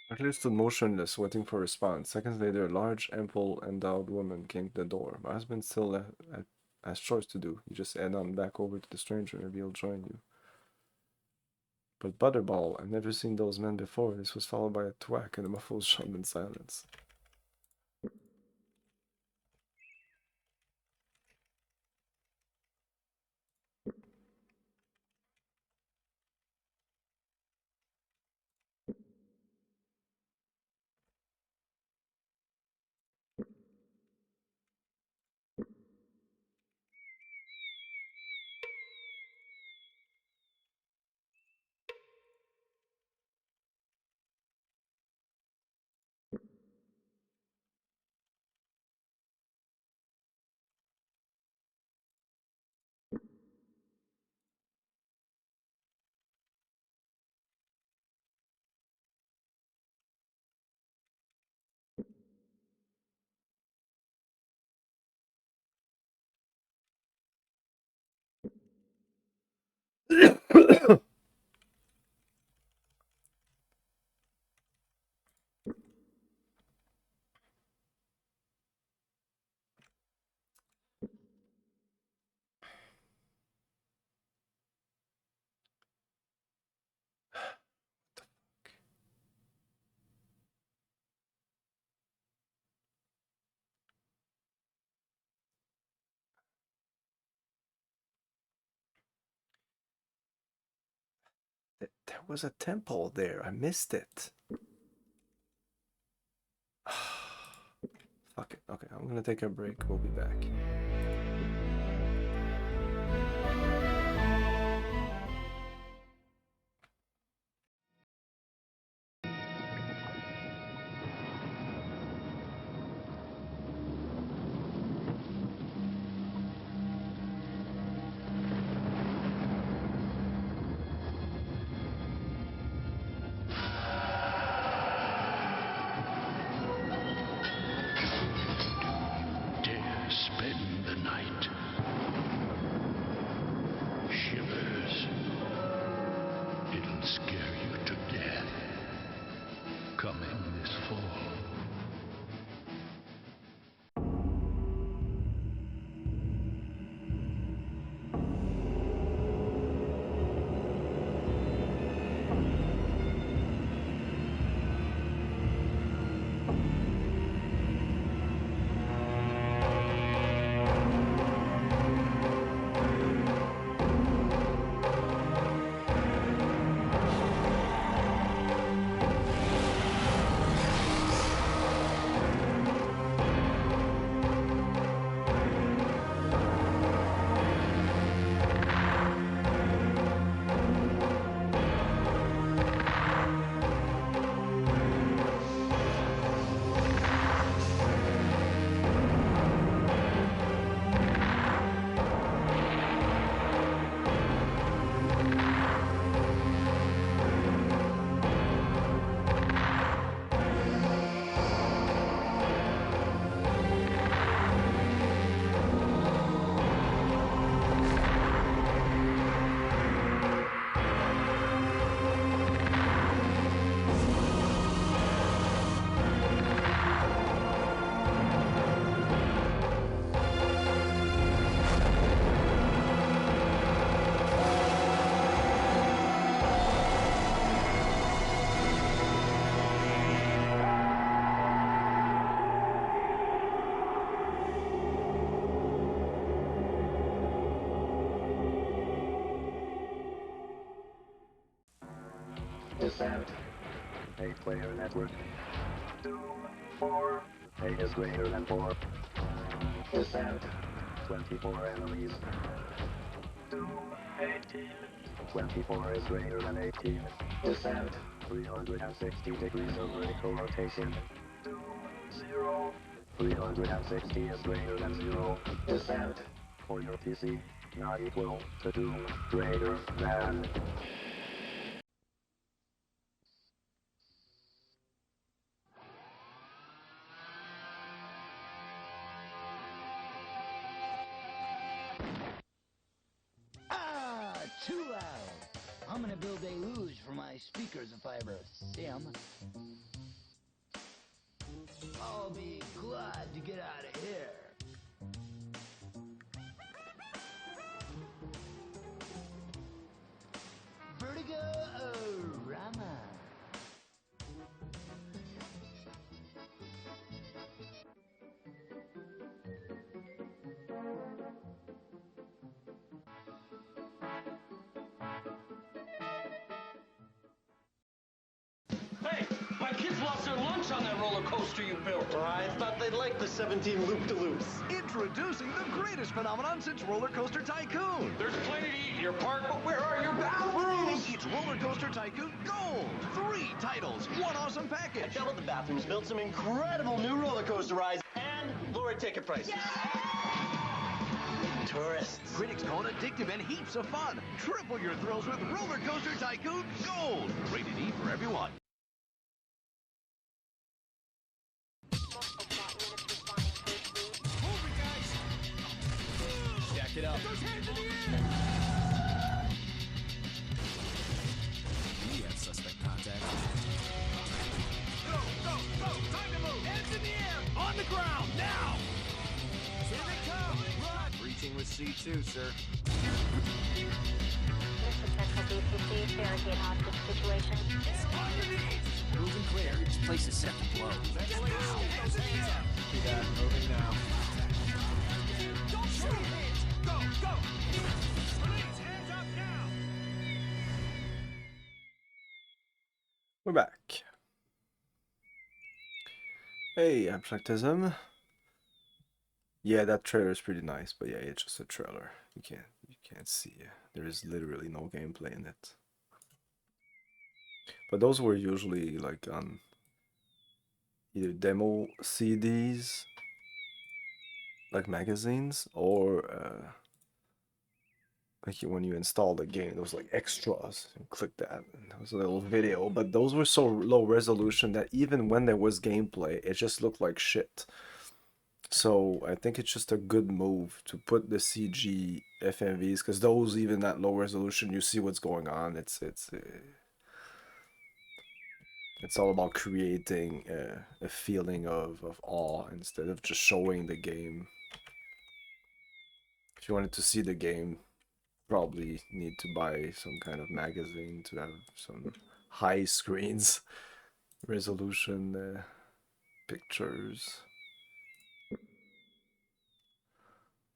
Arthur stood motionless, waiting for a response. Seconds later, a large, ample, endowed woman came to the door. My husband still has chores to do. You just head on back over to the stranger. Maybe he'll join you. But Butterball, I've never seen those men before. This was followed by a thwack and a muffled shot in silence. There was a temple there. I missed it. Fuck it. Okay, I'm gonna take a break. We'll be back. Spend the night. Shivers. It'll scare you to death. Coming this fall. Descent. 8-player network. 2, 4. 8 is greater than 4. Descent. 24 enemies. 2, 18. 24 is greater than 18. Descent. 360 degrees of vertical rotation. 2, 0. 360 is greater than 0. Descent. For your PC, not equal to 2, greater than. Too loud. I'm gonna build a luge for my speakers if I ever see 'em. I'll be glad to get out of here. Vertigo-orama. Hey, my kids lost their lunch on that roller coaster you built. I thought they'd like the 17 loop-de-loops. Introducing the greatest phenomenon since Roller Coaster Tycoon. There's plenty to eat in your park, but where are your bathrooms? It's Roller Coaster Tycoon Gold. 3 titles, 1 awesome package. Doubled the bathrooms, built some incredible new roller coaster rides, and lowered ticket prices. Tourists. Critics call it addictive and heaps of fun. Triple your thrills with Roller Coaster Tycoon Gold. Rated E for everyone. Move it, guys! Jack it up. Those hands in the air! We have suspect contact. Go, go, go! Time to move! Hands in the air! On the ground, now! Here they come! Run! Reaching with C2, sir. This is Central BCC, barricade hostage situation. On your knees! Moving clear. This place is set to blow. Get down! Hands in the air! See that, moving now. Don't shoot your hands! Go, go! Police, hands up now! We're back. Hey, Abstractism. Yeah, that trailer is pretty nice, but yeah, it's just a trailer. You can't see. There is literally no gameplay in it. But those were usually like on either demo CDs, like magazines, or like when you install the game, there was like extras. You click that, and there was a little video. But those were so low resolution that even when there was gameplay, it just looked like shit. So I think it's just a good move to put the CG FMVs, because those, even at low resolution, you see what's going on. It's all about creating a feeling of awe instead of just showing the game. If you wanted to see the game, probably need to buy some kind of magazine to have some high screens resolution pictures.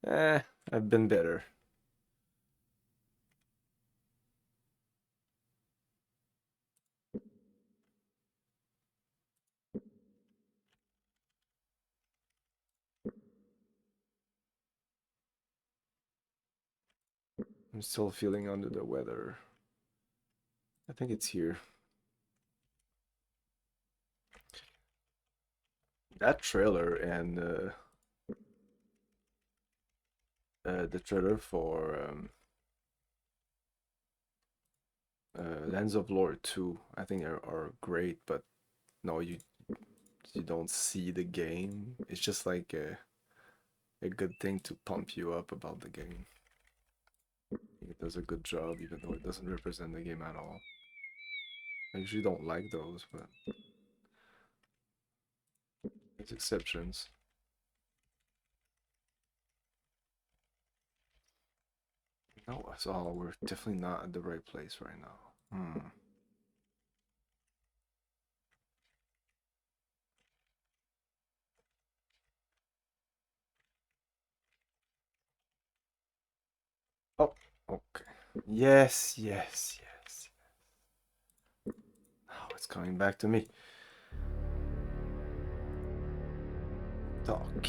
I've been better. I'm still feeling under the weather. I think it's here. That trailer and the trailer for Lens of Lore 2, I think are great, but no, you don't see the game. It's just like a good thing to pump you up about the game. It does a good job, even though it doesn't represent the game at all. I usually don't like those, but there's exceptions. No, so we're definitely not at the right place right now. Oh, okay. Yes. Now it's coming back to me. Talk.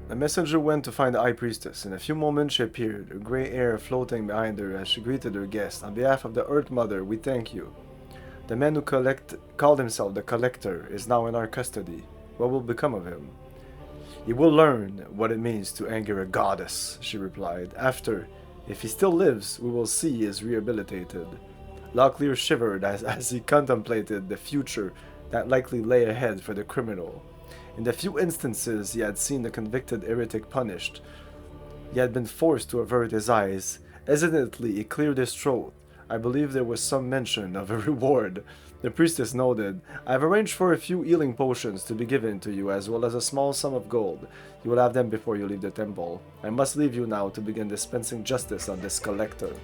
The messenger went to find the High Priestess. In a few moments she appeared, her grey hair floating behind her as she greeted her guest. On behalf of the Earth Mother, we thank you. The man who called himself the Collector is now in our custody. What will become of him? He will learn what it means to anger a goddess, she replied. After, if he still lives, we will see he is rehabilitated. Locklear shivered as he contemplated the future that likely lay ahead for the criminal. In the few instances he had seen the convicted heretic punished, he had been forced to avert his eyes. Hesitantly, he cleared his throat. I believe there was some mention of a reward. The priestess nodded. I have arranged for a few healing potions to be given to you, as well as a small sum of gold. You will have them before you leave the temple. I must leave you now to begin dispensing justice on this collector.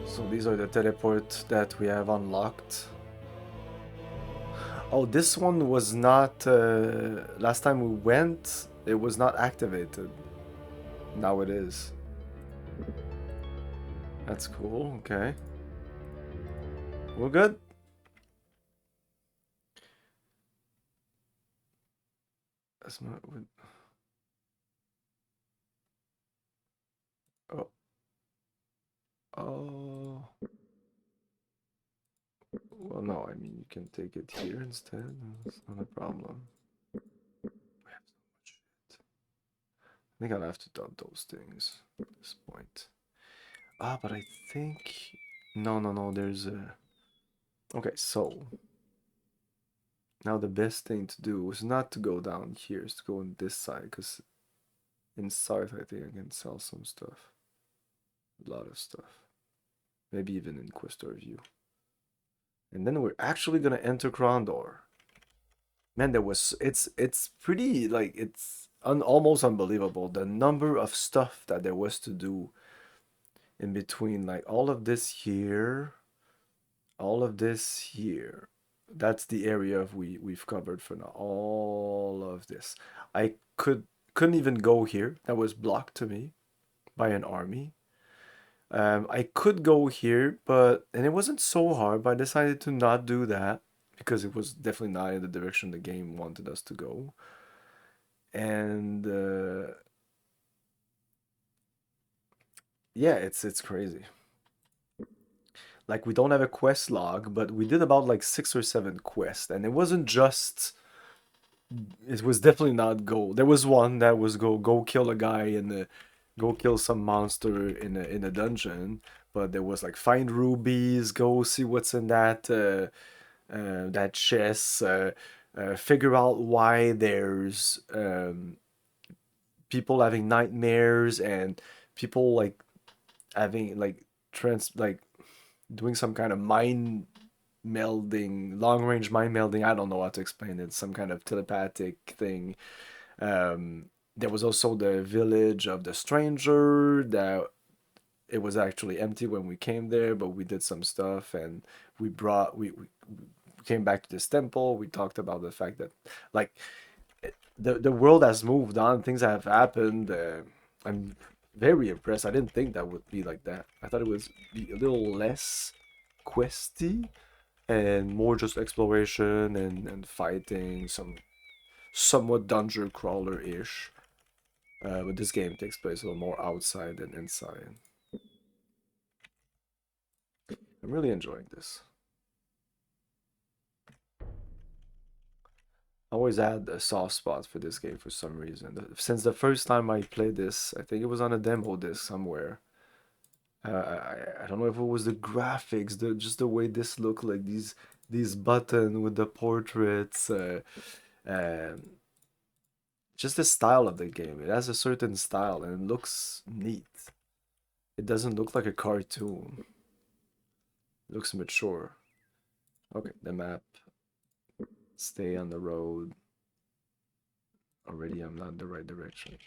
So these are the teleports that we have unlocked. Oh, this one was not... last time we went, it was not activated. Now it is. That's cool, okay. We're good? That's not... Oh. Oh. Well, no, I mean, you can take it here instead. It's not a problem. We have so much shit. I think I'll have to dump those things at this point. Ah, but I think... No, there's a... Okay, so... Now the best thing to do is not to go down here, is to go on this side, because inside I think I can sell some stuff. A lot of stuff. Maybe even in Questor View. And then we're actually gonna enter Krondor. Man, it's pretty, like, it's almost unbelievable the number of stuff that there was to do in between, like all of this here, all of this here, that's the area we've covered for now. All of this. I couldn't even go here. That was blocked to me by an army. I could go here, but and it wasn't so hard, but I decided to not do that because it was definitely not in the direction the game wanted us to go. And yeah, it's crazy. Like we don't have a quest log, but we did about like 6 or 7 quests, and it wasn't just. It was definitely not go. There was one that was go kill a guy in the, go kill some monster in a dungeon. But there was like find rubies, go see what's in that chest, figure out why there's people having nightmares and people like having like like doing some kind of mind melding, long range mind melding. I don't know how to explain it. Some kind of telepathic thing. There was also the village of the stranger that it was actually empty when we came there, but we did some stuff and we came back to this temple. We talked about the fact that like the world has moved on, things have happened. I'm very impressed. I didn't think that would be like that. I thought it was be a little less questy and more just exploration and fighting, some somewhat dungeon crawler ish. But this game takes place a little more outside than inside. I'm really enjoying this. I always had a soft spot for this game for some reason. Since the first time I played this, I think it was on a demo disc somewhere. I don't know if it was the graphics, just the way this looked, like these button with the portraits, just the style of the game. It has a certain style and it looks neat. It doesn't look like a cartoon. It looks mature. Okay, the map. Stay on the road. Already I'm not in the right direction.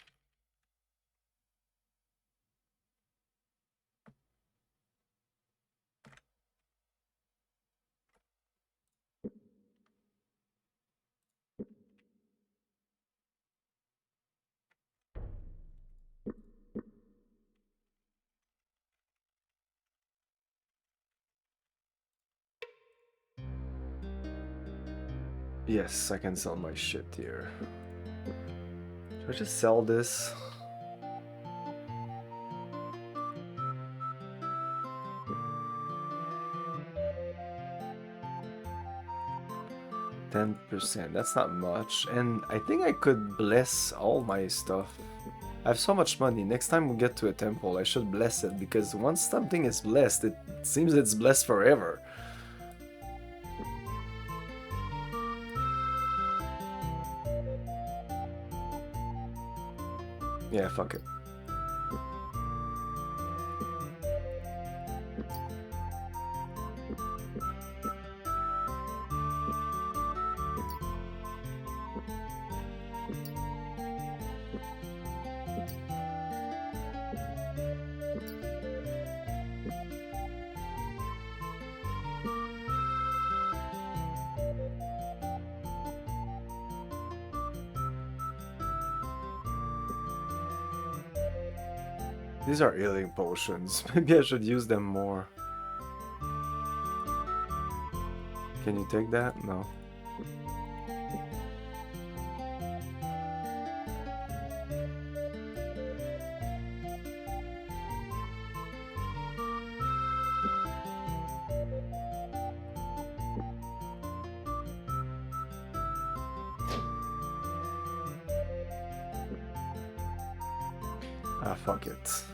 Yes, I can sell my shit here. Should I just sell this? %. That's not much. And I think I could bless all my stuff. I have so much money. Next time we get to a temple, I should bless it because once something is blessed, it seems it's blessed forever. Yeah, fuck it. These are healing potions. Maybe I should use them more. Can you take that? No. Ah, fuck it.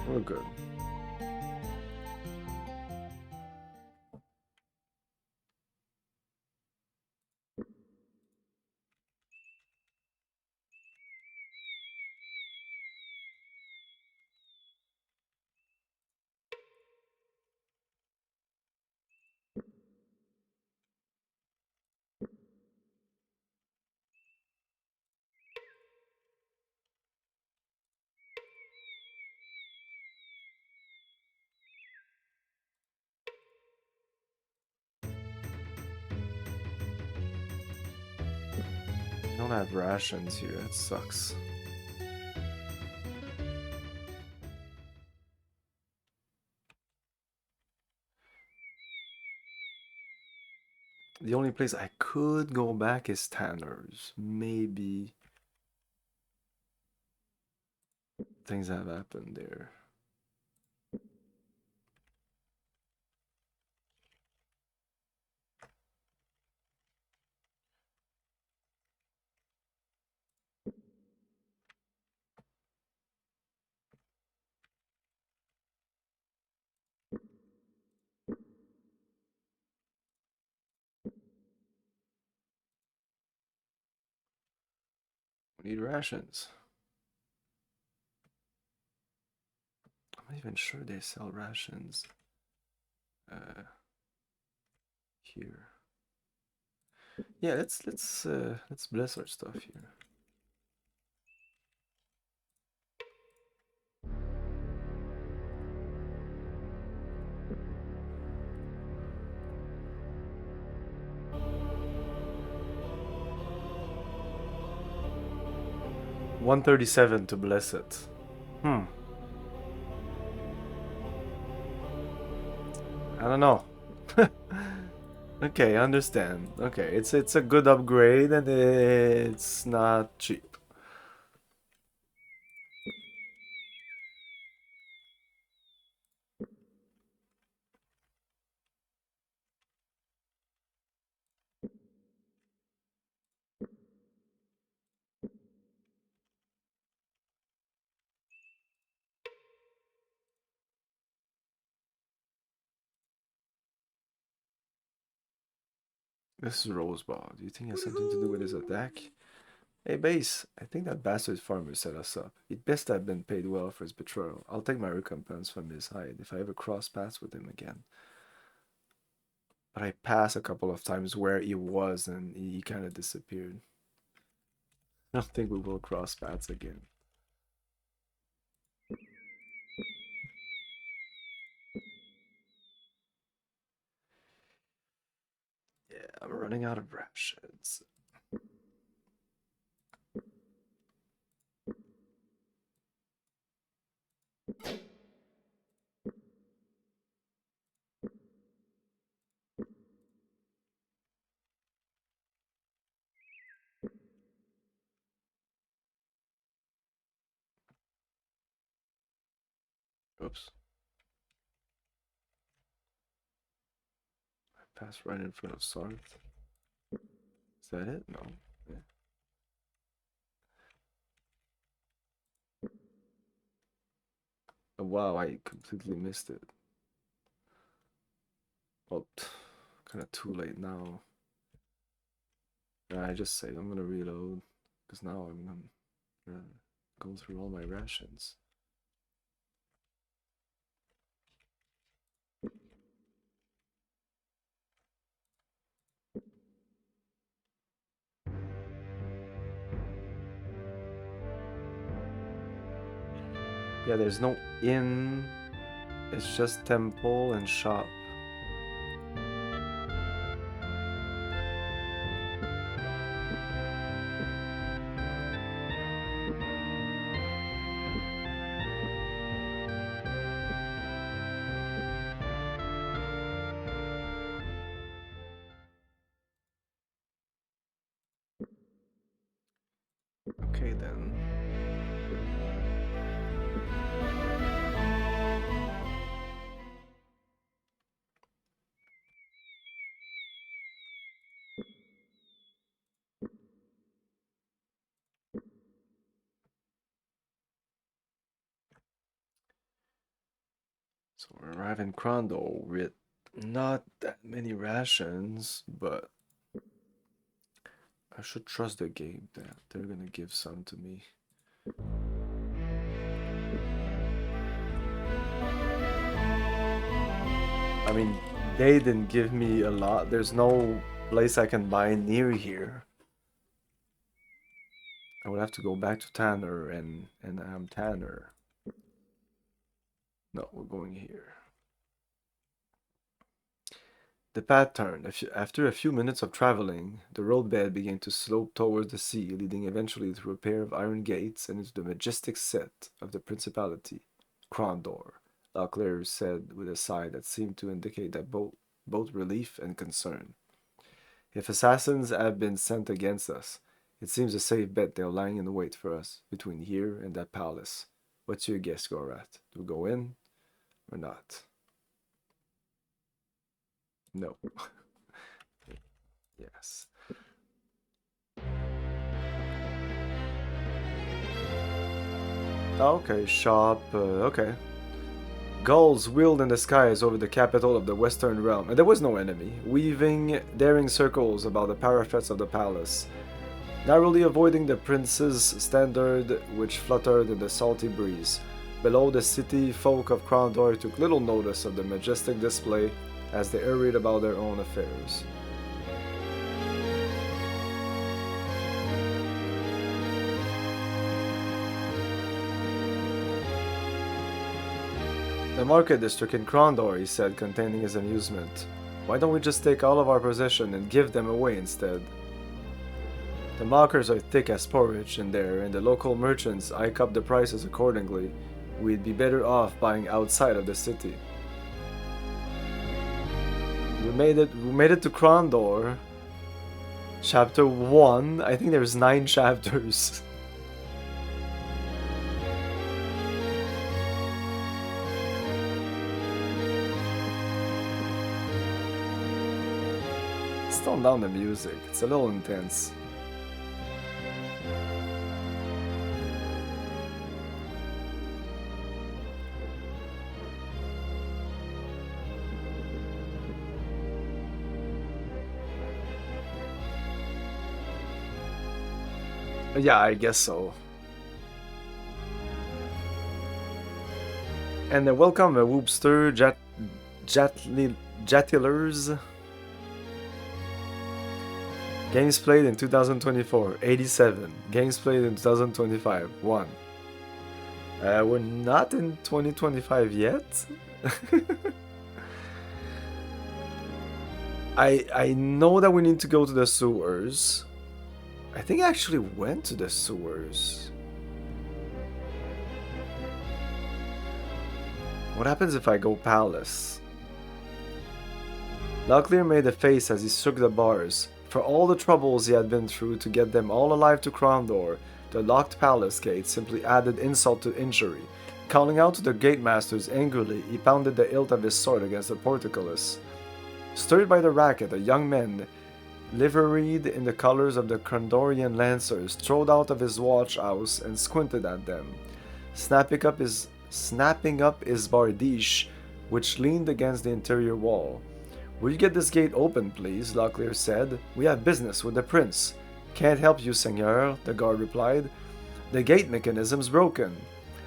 We're good. don't have rations here, that sucks. The only place I could go back is Tanner's. Maybe things have happened there. We need rations. I'm not even sure they sell rations here. Yeah, let's bless our stuff here. $137 to bless it. I don't know. Okay, I understand. Okay, it's a good upgrade and it's not cheap. This is Rosebud. Do you think it has something to do with his attack? Hey, Base, I think that bastard farmer set us up. He'd best have been paid well for his betrayal. I'll take my recompense from his hide if I ever cross paths with him again. But I passed a couple of times where he was and he kind of disappeared. I don't think we will cross paths again. Yeah, I'm running out of rations. Oops. I passed right in front of Sarth. Is that it? No. Yeah. Oh, wow, I completely missed it. Well, kind of too late now. I just say I'm gonna reload because now I'm gonna go through all my rations. Yeah, there's no inn. It's just temple and shop. Okay then. So we arrive in Krondor with not that many rations, but I should trust the game that they're gonna give some to me. I mean, they didn't give me a lot. There's no place I can buy near here. I would have to go back to Tanner and I'm Tanner. No, we're going here. The path turned. After a few minutes of traveling, the roadbed began to slope towards the sea, leading eventually through a pair of iron gates and into the majestic set of the principality, Krondor, Locklear said with a sigh that seemed to indicate that both relief and concern. If assassins have been sent against us, it seems a safe bet they're lying in wait for us between here and that palace. What's your guess, Gorath? Do we go in or not? No. Yes. Okay, shop. Okay. Gulls wheeled in the skies over the capital of the Western Realm, and there was no enemy, weaving daring circles about the parapets of the palace, narrowly avoiding the prince's standard which fluttered in the salty breeze. Below, the city folk of Krondor took little notice of the majestic display as they hurried about their own affairs. The market district in Krondor, he said, containing his amusement. Why don't we just take all of our possession and give them away instead? The mockers are thick as porridge in there, and the local merchants hike up the prices accordingly. We'd be better off buying outside of the city. We made it to Krondor. Chapter 1. I think there's 9 chapters. Tone down the music, it's a little intense. Yeah, I guess so. And welcome, Whoopster, Jatilers. Games played in 2024, 87. Games played in 2025, 1. We're not in 2025 yet. I know that we need to go to the sewers. I think I actually went to the sewers. What happens if I go palace? Locklear made a face as he shook the bars. For all the troubles he had been through to get them all alive to Krondor, the locked palace gate simply added insult to injury. Calling out to the gatemasters angrily, he pounded the hilt of his sword against the portcullis. Stirred by the racket, a young man, liveried in the colors of the Krondorian Lancers, strode out of his watch house and squinted at them, snapping up his bardiche, which leaned against the interior wall. Will you get this gate open, please? Locklear said. We have business with the prince. Can't help you, Seigneur, the guard replied. The gate mechanism's broken.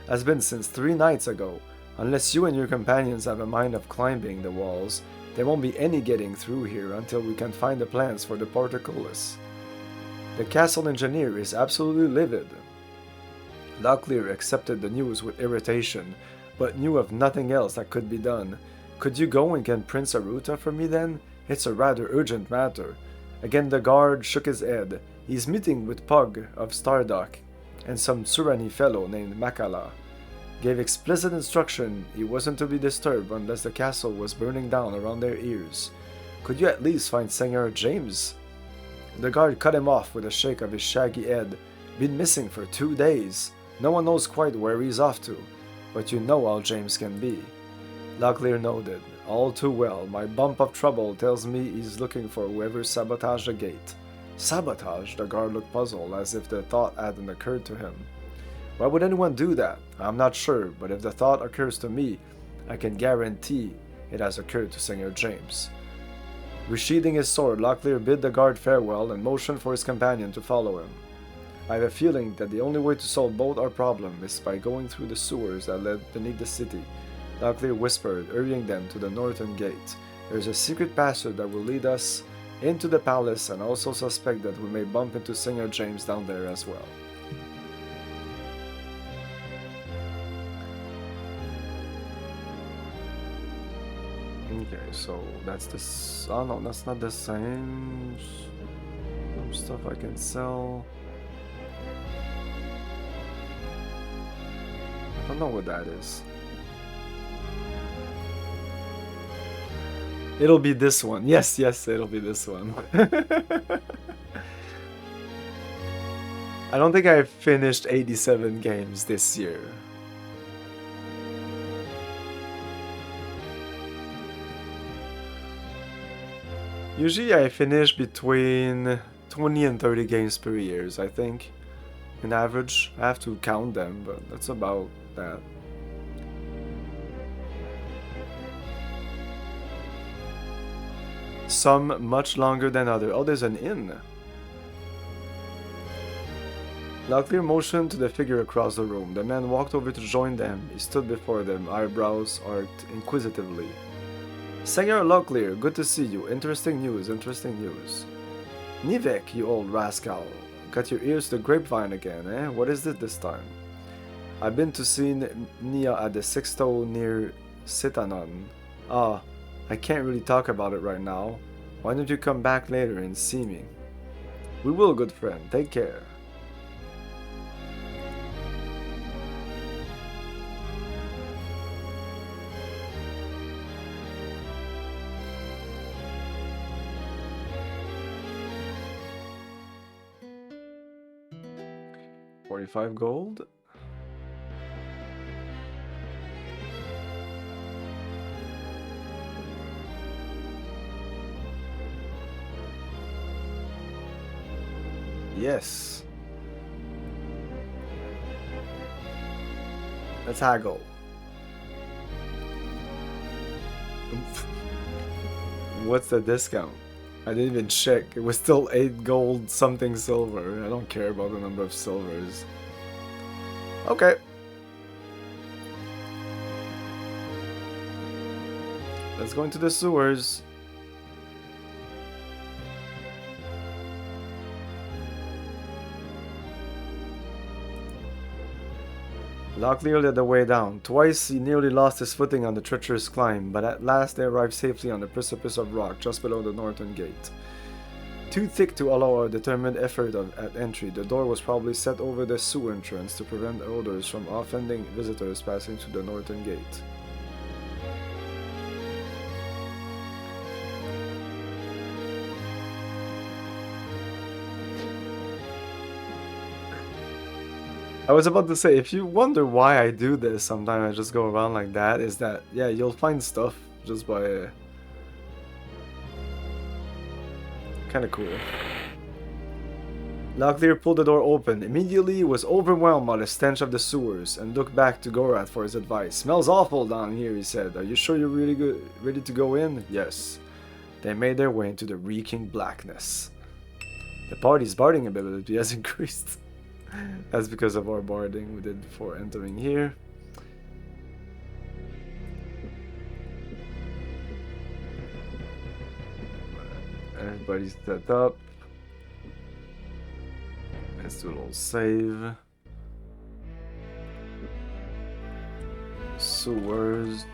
Has been since 3 nights ago. Unless you and your companions have a mind of climbing the walls, there won't be any getting through here until we can find the plans for the portcullis. The castle engineer is absolutely livid. Locklear accepted the news with irritation, but knew of nothing else that could be done. Could you go and get Prince Aruta for me then? It's a rather urgent matter. Again the guard shook his head. He's meeting with Pug of Stardock and some Surani fellow named Makala. Gave explicit instruction he wasn't to be disturbed unless the castle was burning down around their ears. Could you at least find Seigneur James? The guard cut him off with a shake of his shaggy head. Been missing for 2 days. No one knows quite where he's off to, but you know how James can be. Locklear nodded. All too well. My bump of trouble tells me he's looking for whoever sabotaged the gate. Sabotage? The guard looked puzzled, as if the thought hadn't occurred to him. Why would anyone do that? I'm not sure, but if the thought occurs to me, I can guarantee it has occurred to Seigneur James. Resheathing his sword, Locklear bid the guard farewell and motioned for his companion to follow him. I have a feeling that the only way to solve both our problems is by going through the sewers that led beneath the city. Locklear whispered, hurrying them to the northern gate. There is a secret passage that will lead us into the palace, and also suspect that we may bump into Seigneur James down there as well. Okay, so that's this. Oh no, that's not the same. Some stuff I can sell. I don't know what that is. It'll be this one. Yes, yes, it'll be this one. I don't think I finished 87 games this year. Usually I finish between 20 and 30 games per year, I think. In average. I have to count them, but that's about that. Some much longer than others. Oh, there's an inn. Locklear motioned to the figure across the room. The man walked over to join them. He stood before them, eyebrows arched inquisitively. Senor Locklear, good to see you. Interesting news, interesting news. Nivek, you old rascal. Got your ears to the grapevine again, eh? What is it this time? I've been to see Nia at the Sixto near Sitanon. Ah, I can't really talk about it right now. Why don't you come back later and see me? We will, good friend. Take care. $45 gold. Yes. Let's haggle. What's the discount? I didn't even check. It was still 8 gold something silver. I don't care about the number of silvers. Okay. Let's go into the sewers. Locklear led the way down. Twice he nearly lost his footing on the treacherous climb, but at last they arrived safely on the precipice of rock just below the northern gate. Too thick to allow a determined effort at entry, the door was probably set over the sewer entrance to prevent odors from offending visitors passing through the northern gate. I was about to say, if you wonder why I do this, sometimes I just go around like that, is that, yeah, you'll find stuff just by... Kinda cool. Locklear pulled the door open. Immediately he was overwhelmed by the stench of the sewers and looked back to Gorath for his advice. Smells awful down here, he said. Are you sure you're really ready to go in? Yes. They made their way into the reeking blackness. The party's barding ability has increased. That's because of our barding we did before entering here. Everybody's set up. Let's do a little save. Sewers.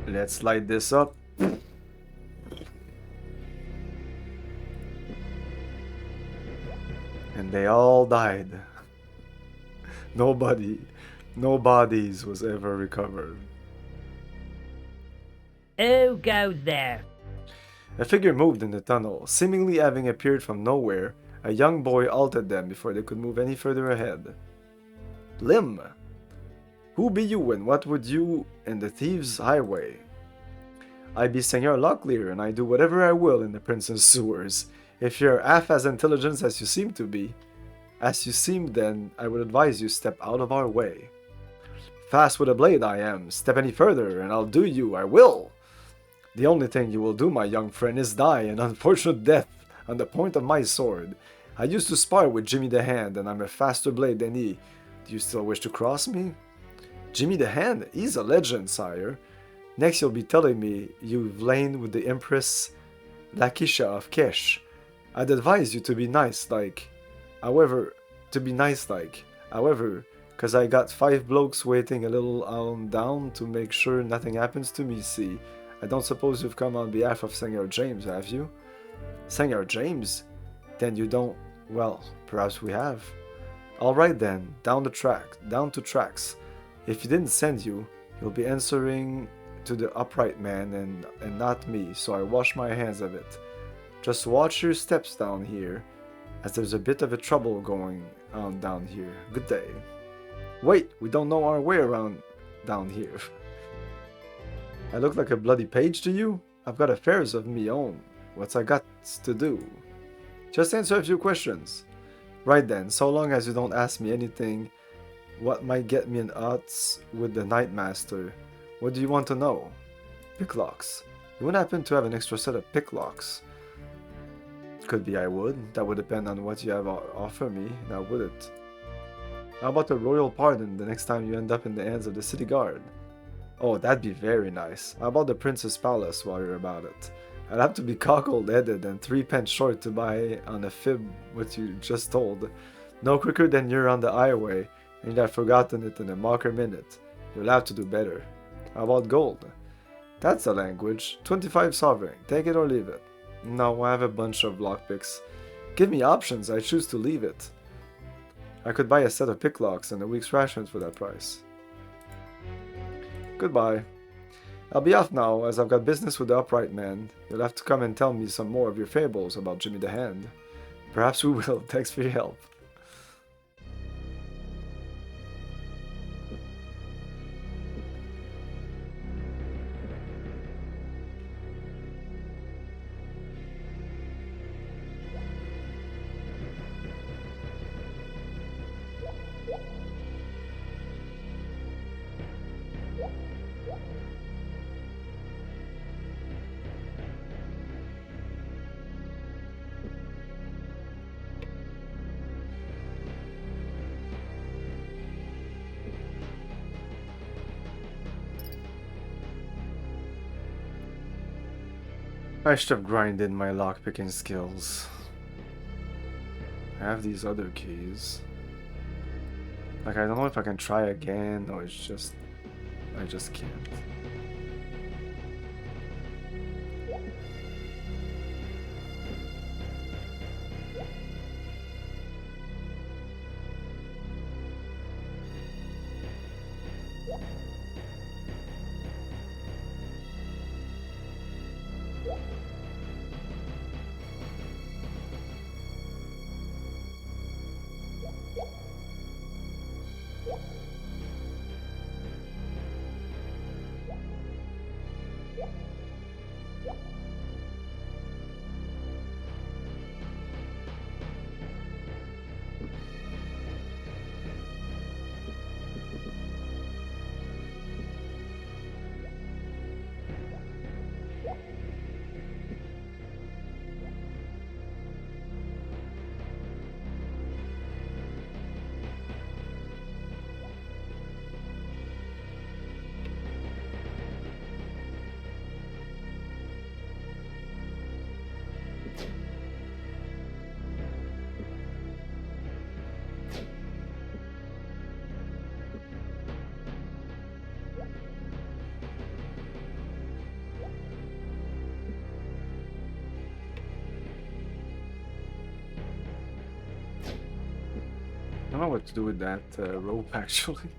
Let's light this up. And they all died. No bodies was ever recovered. Who goes there? A figure moved in the tunnel, seemingly having appeared from nowhere. A young boy halted them before they could move any further ahead. Lim! Who be you and what would you in the Thieves' Highway? I be Senor Locklear and I do whatever I will in the Prince's sewers. If you're half as intelligent as you seem to be, then I would advise you step out of our way. Fast with a blade I am. Step any further and I'll do you, I will. The only thing you will do, my young friend, is die an unfortunate death on the point of my sword. I used to spar with Jimmy the Hand and I'm a faster blade than he. Do you still wish to cross me? Jimmy the Hand? He's a legend, sire. Next you'll be telling me you've lain with the Empress Lakisha of Kesh. I'd advise you to be nice like. However, cause I got 5 blokes waiting a little on down to make sure nothing happens to me, see. I don't suppose you've come on behalf of Senor James, have you? Senor James? Then you don't... Well, perhaps we have. Alright then, down to tracks. If he didn't send you, you'll be answering to the upright man and not me, so I wash my hands of it. Just watch your steps down here, as there's a bit of a trouble going on down here. Good day. Wait, we don't know our way around down here. I look like a bloody page to you? I've got affairs of me own. What's I got to do? Just answer a few questions. Right then, so long as you don't ask me anything what might get me in odds with the Nightmaster. What do you want to know? Picklocks. You wouldn't happen to have an extra set of picklocks? Could be I would. That would depend on what you have to offer me, now would it? How about a royal pardon the next time you end up in the hands of the city guard? Oh, that'd be very nice. How about the Prince's Palace while you're about it? I'd have to be cockle-headed and 3 pence short to buy on a fib what you just told. No quicker than you're on the highway, and you'd have forgotten it in a mocker minute. You'll have to do better. How about gold? That's the language. 25 sovereign. Take it or leave it. No, I have a bunch of lockpicks. Give me options, I choose to leave it. I could buy a set of picklocks and a week's rations for that price. Goodbye. I'll be off now, as I've got business with the upright man. You'll have to come and tell me some more of your fables about Jimmy the Hand. Perhaps we will. Thanks for your help. I should have grinded my lockpicking skills. I have these other keys. Like, I don't know if I can try again, or it's just... I just can't. I don't know what to do with that rope actually.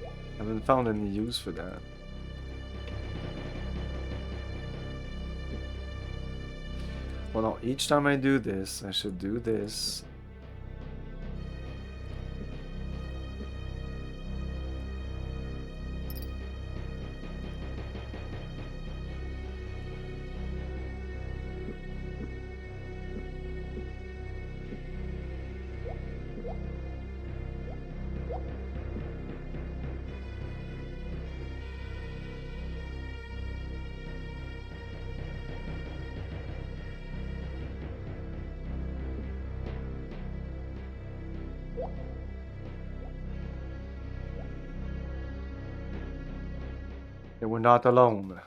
I haven't found any use for that. Well, no, each time I do this, I should do this. And we're not alone.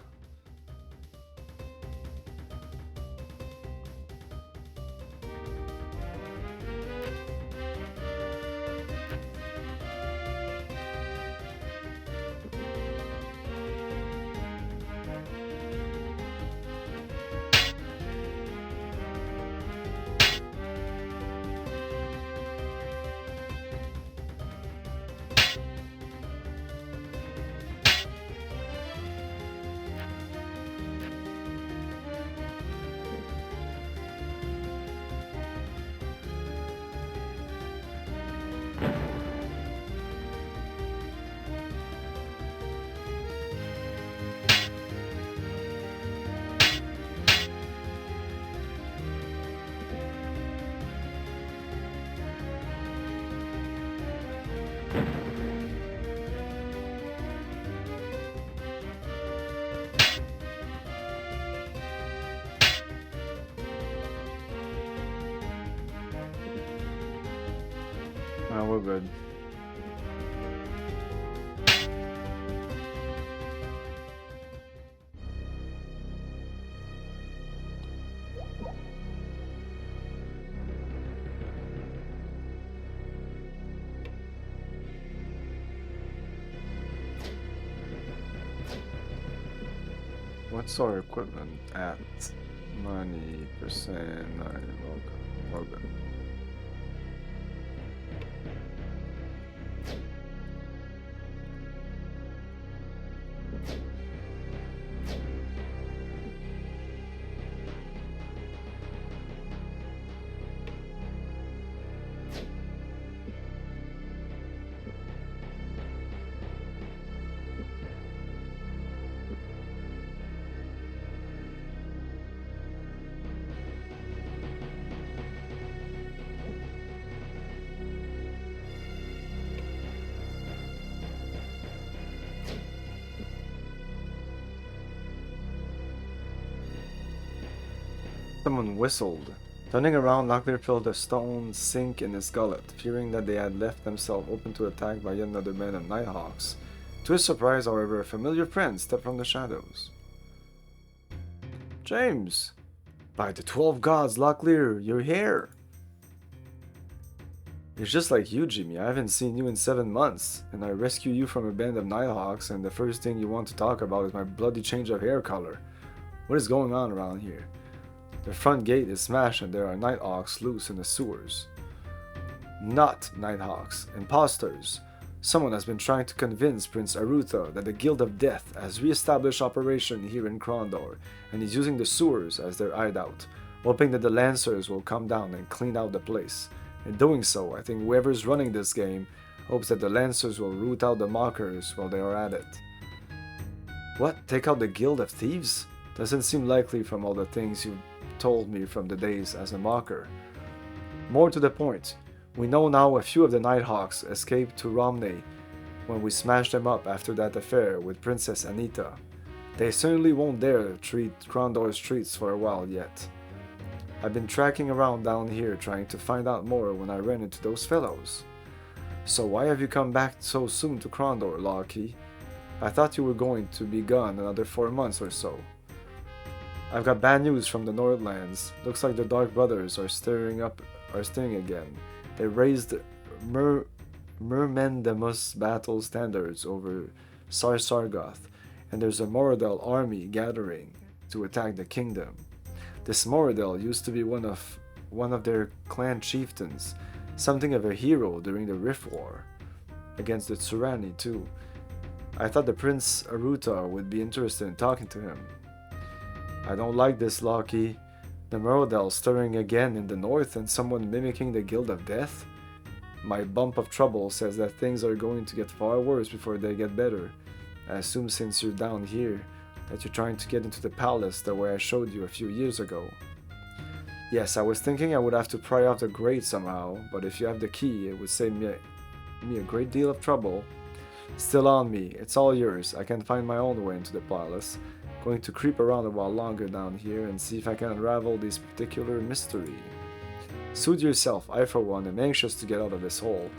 so good. What's our equipment at? Money, percent, okay. Someone whistled. Turning around, Locklear felt a stone sink in his gullet, fearing that they had left themselves open to attack by yet another band of Nighthawks. To his surprise, however, a familiar friend stepped from the shadows. James! By the 12 gods, Locklear, you're here! It's just like you, Jimmy. I haven't seen you in 7 months, and I rescued you from a band of Nighthawks, and the first thing you want to talk about is my bloody change of hair color. What is going on around here? The front gate is smashed and there are Nighthawks loose in the sewers. Not Nighthawks, imposters. Someone has been trying to convince Prince Arutha that the Guild of Death has re-established operation here in Krondor, and is using the sewers as their hideout, hoping that the Lancers will come down and clean out the place. In doing so, I think whoever's running this game hopes that the Lancers will root out the Mockers while they are at it. What? Take out the Guild of Thieves? Doesn't seem likely from all the things you've told me from the days as a Mocker. More to the point, we know now a few of the Nighthawks escaped to Romney when we smashed them up after that affair with Princess Anita. They certainly won't dare treat Krondor streets for a while yet. I've been tracking around down here trying to find out more when I ran into those fellows. So why have you come back so soon to Krondor, Locky? I thought you were going to be gone another 4 months or so. I've got bad news from the Northlands. Looks like the Dark Brothers are stirring again. They raised Mermendamus battle standards over Sarsargoth, and there's a Moradel army gathering to attack the kingdom. This Moradel used to be one of their clan chieftains, something of a hero during the Rift War, against the Tsurani too. I thought the Prince Aruta would be interested in talking to him. I don't like this, Locky. The Moradel stirring again in the north and someone mimicking the Guild of Death? My bump of trouble says that things are going to get far worse before they get better. I assume since you're down here, that you're trying to get into the palace the way I showed you a few years ago. Yes, I was thinking I would have to pry off the grate somehow, but if you have the key, it would save me a great deal of trouble. Still on me, it's all yours. I can find my own way into the palace. Going to creep around a while longer down here and see if I can unravel this particular mystery. Suit yourself, I for one am anxious to get out of this hole.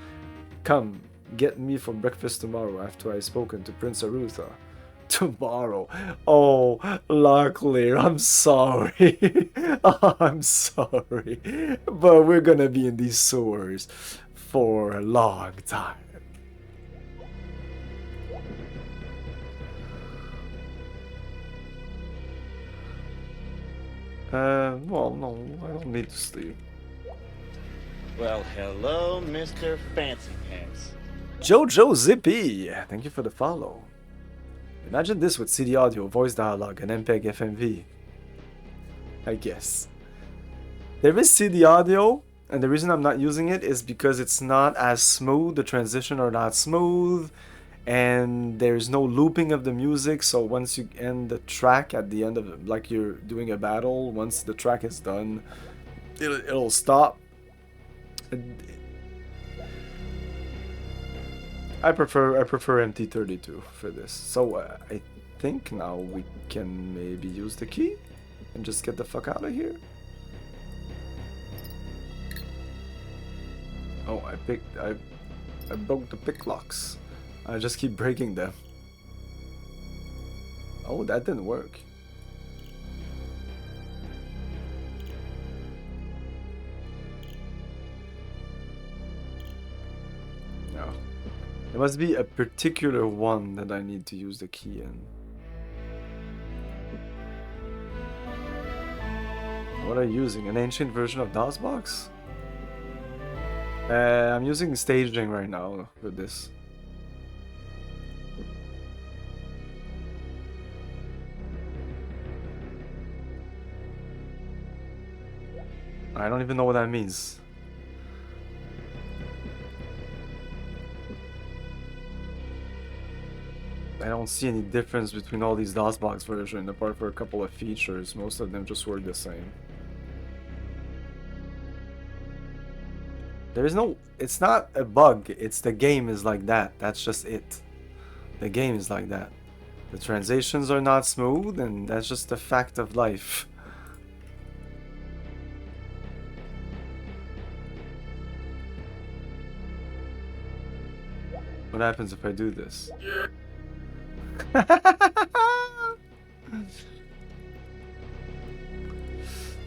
Come, get me for breakfast tomorrow after I've spoken to Prince Arutha. Tomorrow? Oh, Locklear, I'm sorry. I'm sorry. But we're gonna be in these sewers for a long time. Well, no, I don't need to sleep. Well, hello, Mr. Fancy Pants. Jojo Zippy, thank you for the follow. Imagine this with CD audio, voice dialogue, and MPEG FMV. I guess. There is CD audio, and the reason I'm not using it is because it's not as smooth, the transition are not smooth, and there's no looping of the music, so once you end the track at the end of it, like you're doing a battle, once the track is done, it'll stop. I prefer MT32 for this. So I think now we can maybe use the key and just get the fuck out of here. Oh, I broke the pick locks. I just keep breaking them. Oh, that didn't work. No. There must be a particular one that I need to use the key in. What are you using? An ancient version of DOSBox? I'm using staging right now with this. I don't even know what that means. I don't see any difference between all these DOSBox versions apart for a couple of features. Most of them just work the same. There is no... It's not a bug. It's the game is like that. That's just it. The game is like that. The transitions are not smooth, and that's just a fact of life. What happens if I do this?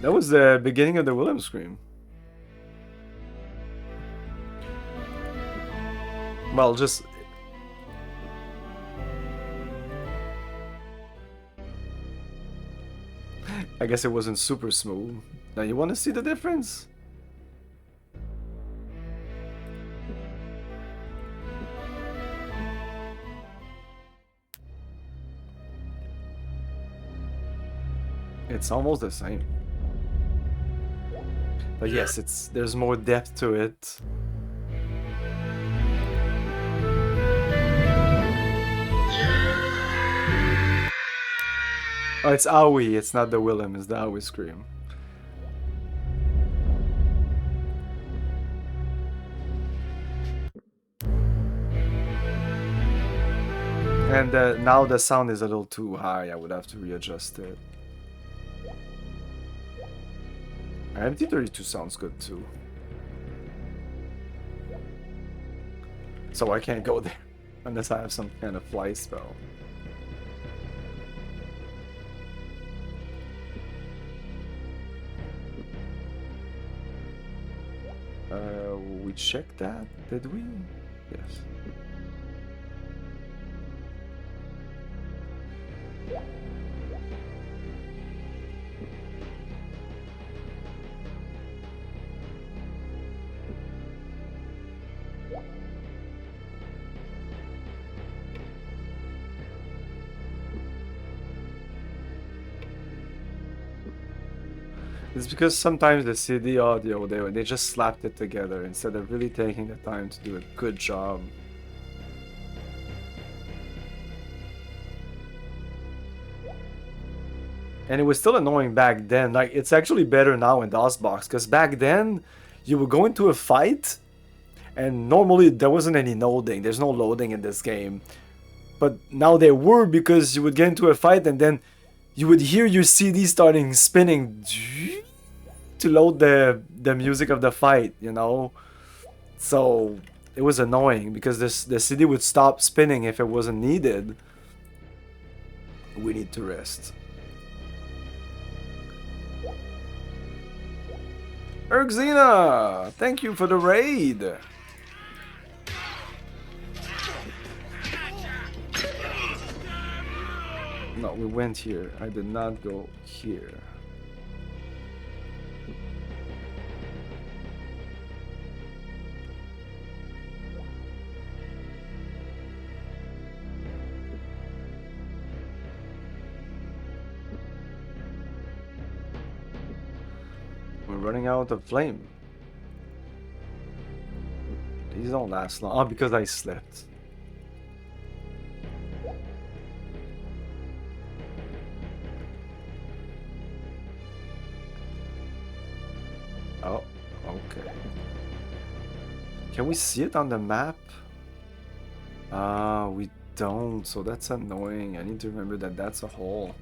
That was the beginning of the Willem scream. Well, just... I guess it wasn't super smooth. Now you want to see the difference? It's almost the same. But yes, there's more depth to it. Oh, it's Owie, it's not the Willem, it's the Owie scream. And now the sound is a little too high, I would have to readjust it. MT32 sounds good too. So I can't go there unless I have some kind of fly spell. We checked that, did we? Yes. It's because sometimes the CD audio, they just slapped it together instead of really taking the time to do a good job. And it was still annoying back then. Like, it's actually better now in DOSBox, because back then, you would go into a fight, and normally there wasn't any loading. There's no loading in this game. But now there were, because you would get into a fight, and then you would hear your CD starting spinning to load the music of the fight, you know? So it was annoying because the CD would stop spinning if it wasn't needed. We need to rest. Ergzina, thank you for the raid. No, we went here. I did not go here. We're running out of flame. These don't last long. Oh, because I slept. Oh, okay. Can we see it on the map? We don't, so that's annoying. I need to remember that that's a hole.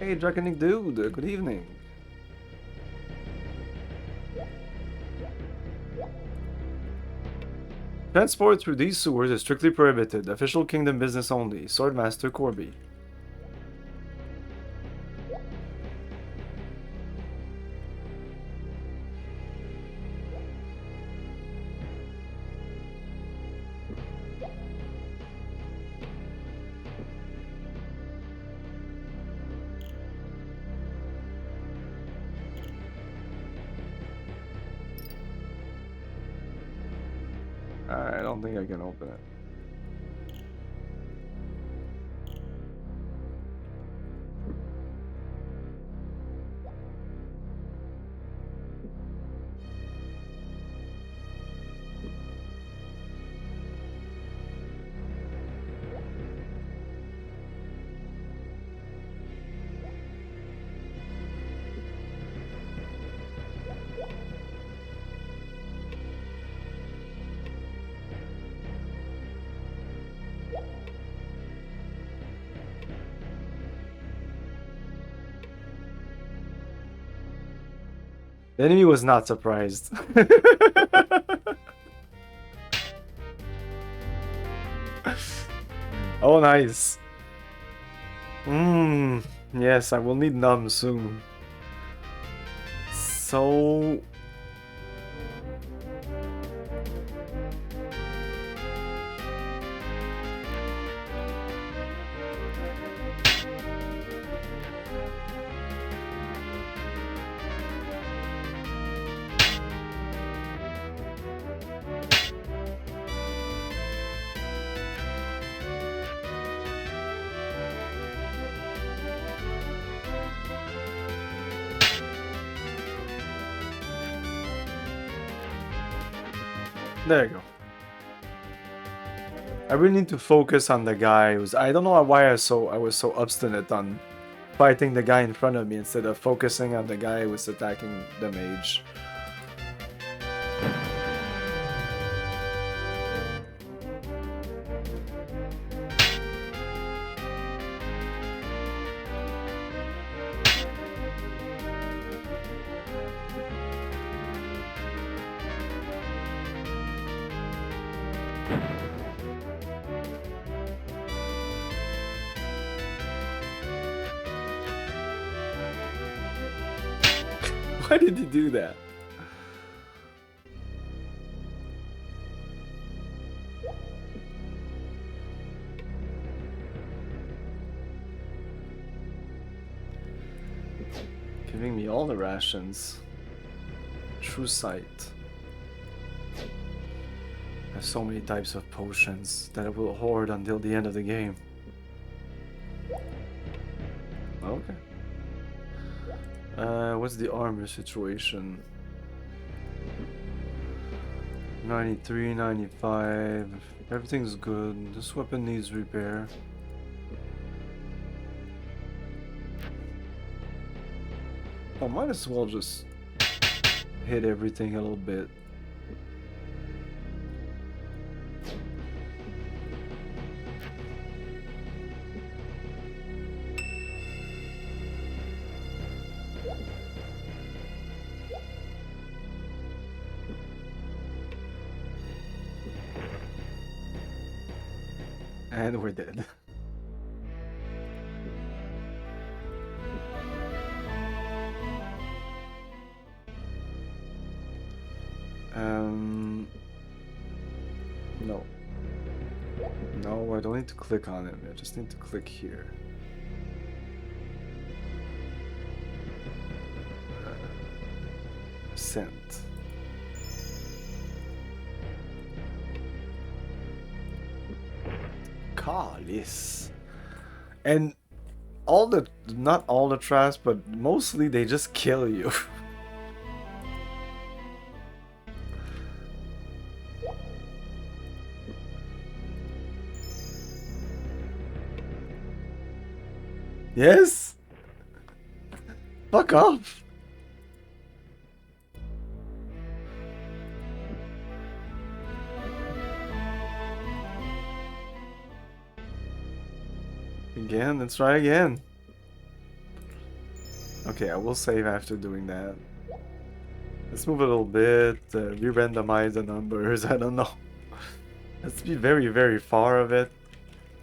Hey, Draconic Dude, good evening. Transport through these sewers is strictly prohibited. Official kingdom business only. Swordmaster Corby. I don't think I can open it. The enemy was not surprised. Oh, nice. Yes, I will need numb soon. So... There you go. I really need to focus on the guy who's... I don't know why I was so obstinate on fighting the guy in front of me instead of focusing on the guy who was attacking the mage. Why did he do that? Giving me all the rations. True sight. I have so many types of potions that I will hoard until the end of the game. Okay. What's the armor situation? 93, 95. Everything's good. This weapon needs repair. I might as well just hit everything a little bit. And we're dead. No. No, I don't need to click on it. I just need to click here. Sent. Kalis. And not all the traps, but mostly they just kill you. Yes? Fuck off. Again, let's try again. Okay, I will save after doing that. Let's move a little bit, re-randomize the numbers, I don't know. Let's be very, very far of it.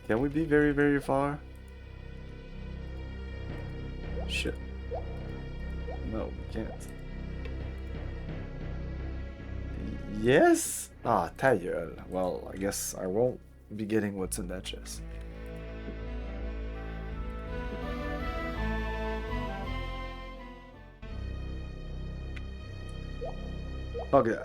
Can we be very, very far? Shit. No, we can't. Yes? Ah, ta gueule. Well, I guess I won't be getting what's in that chest. Okay.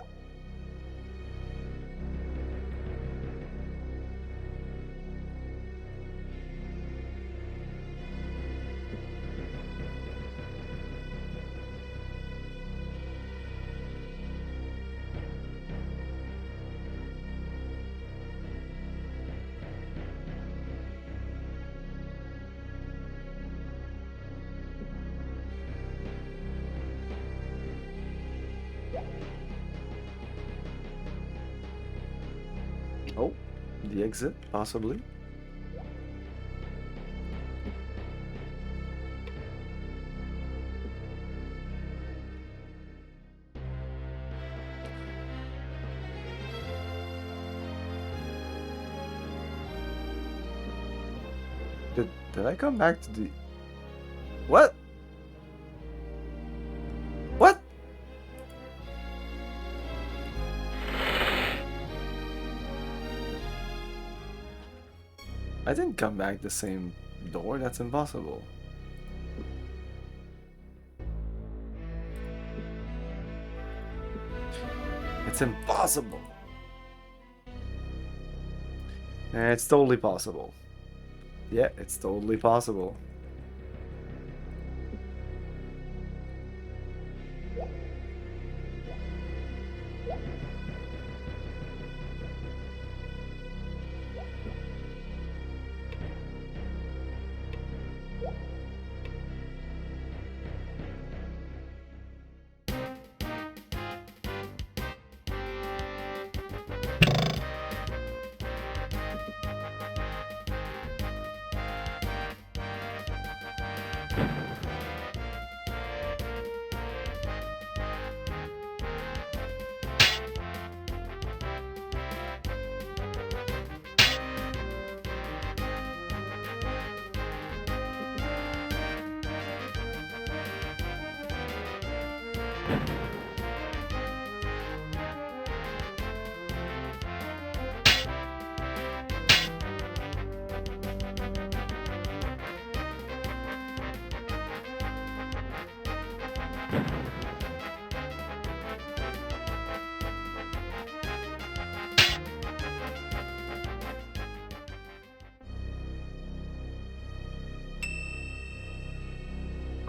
Oh, the exit, possibly. Did I come back to the... What? What? I didn't come back the same door, that's impossible. It's impossible. And it's totally possible. Yeah, it's totally possible.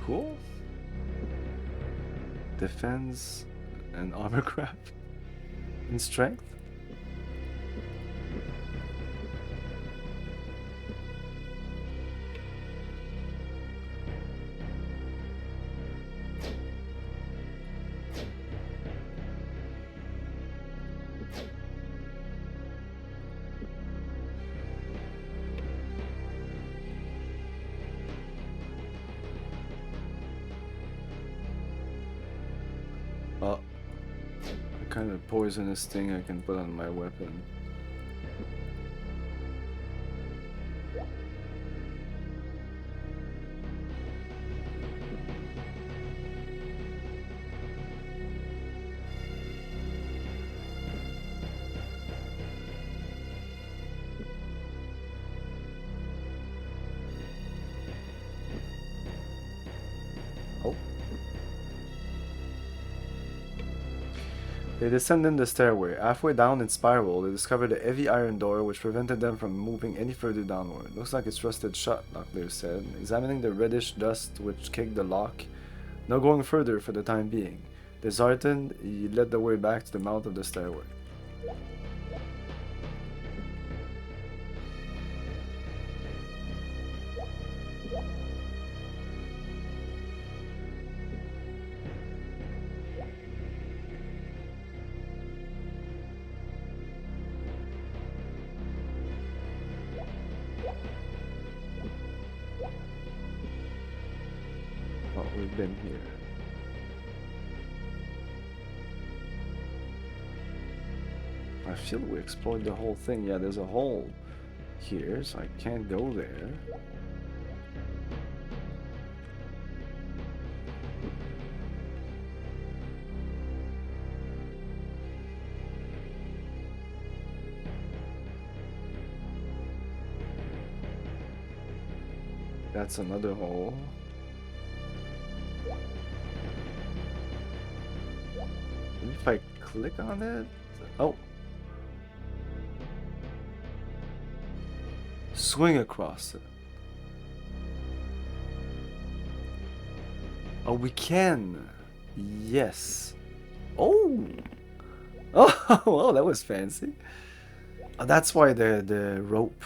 Cool. Defense and armor craft and strength. Well, a kind of poisonous thing I can put on my weapon. They descended the stairway. Halfway down its spiral, they discovered a heavy iron door which prevented them from moving any further downward. Looks like it's rusted shut, Locklear said, examining the reddish dust which caked the lock. No going further for the time being. Disheartened, he led the way back to the mouth of the stairway. we've been here. I feel we explored the whole thing. Yeah, there's a hole here, so I can't go there. That's another hole. Maybe if I click on it? Oh. Swing across it. Oh, we can. Yes. Oh. Oh, well, that was fancy. Oh, that's why the rope.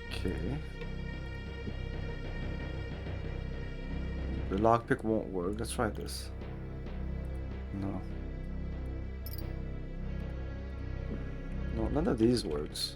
Okay. The lockpick won't work. Let's try this. No. No, none of these works.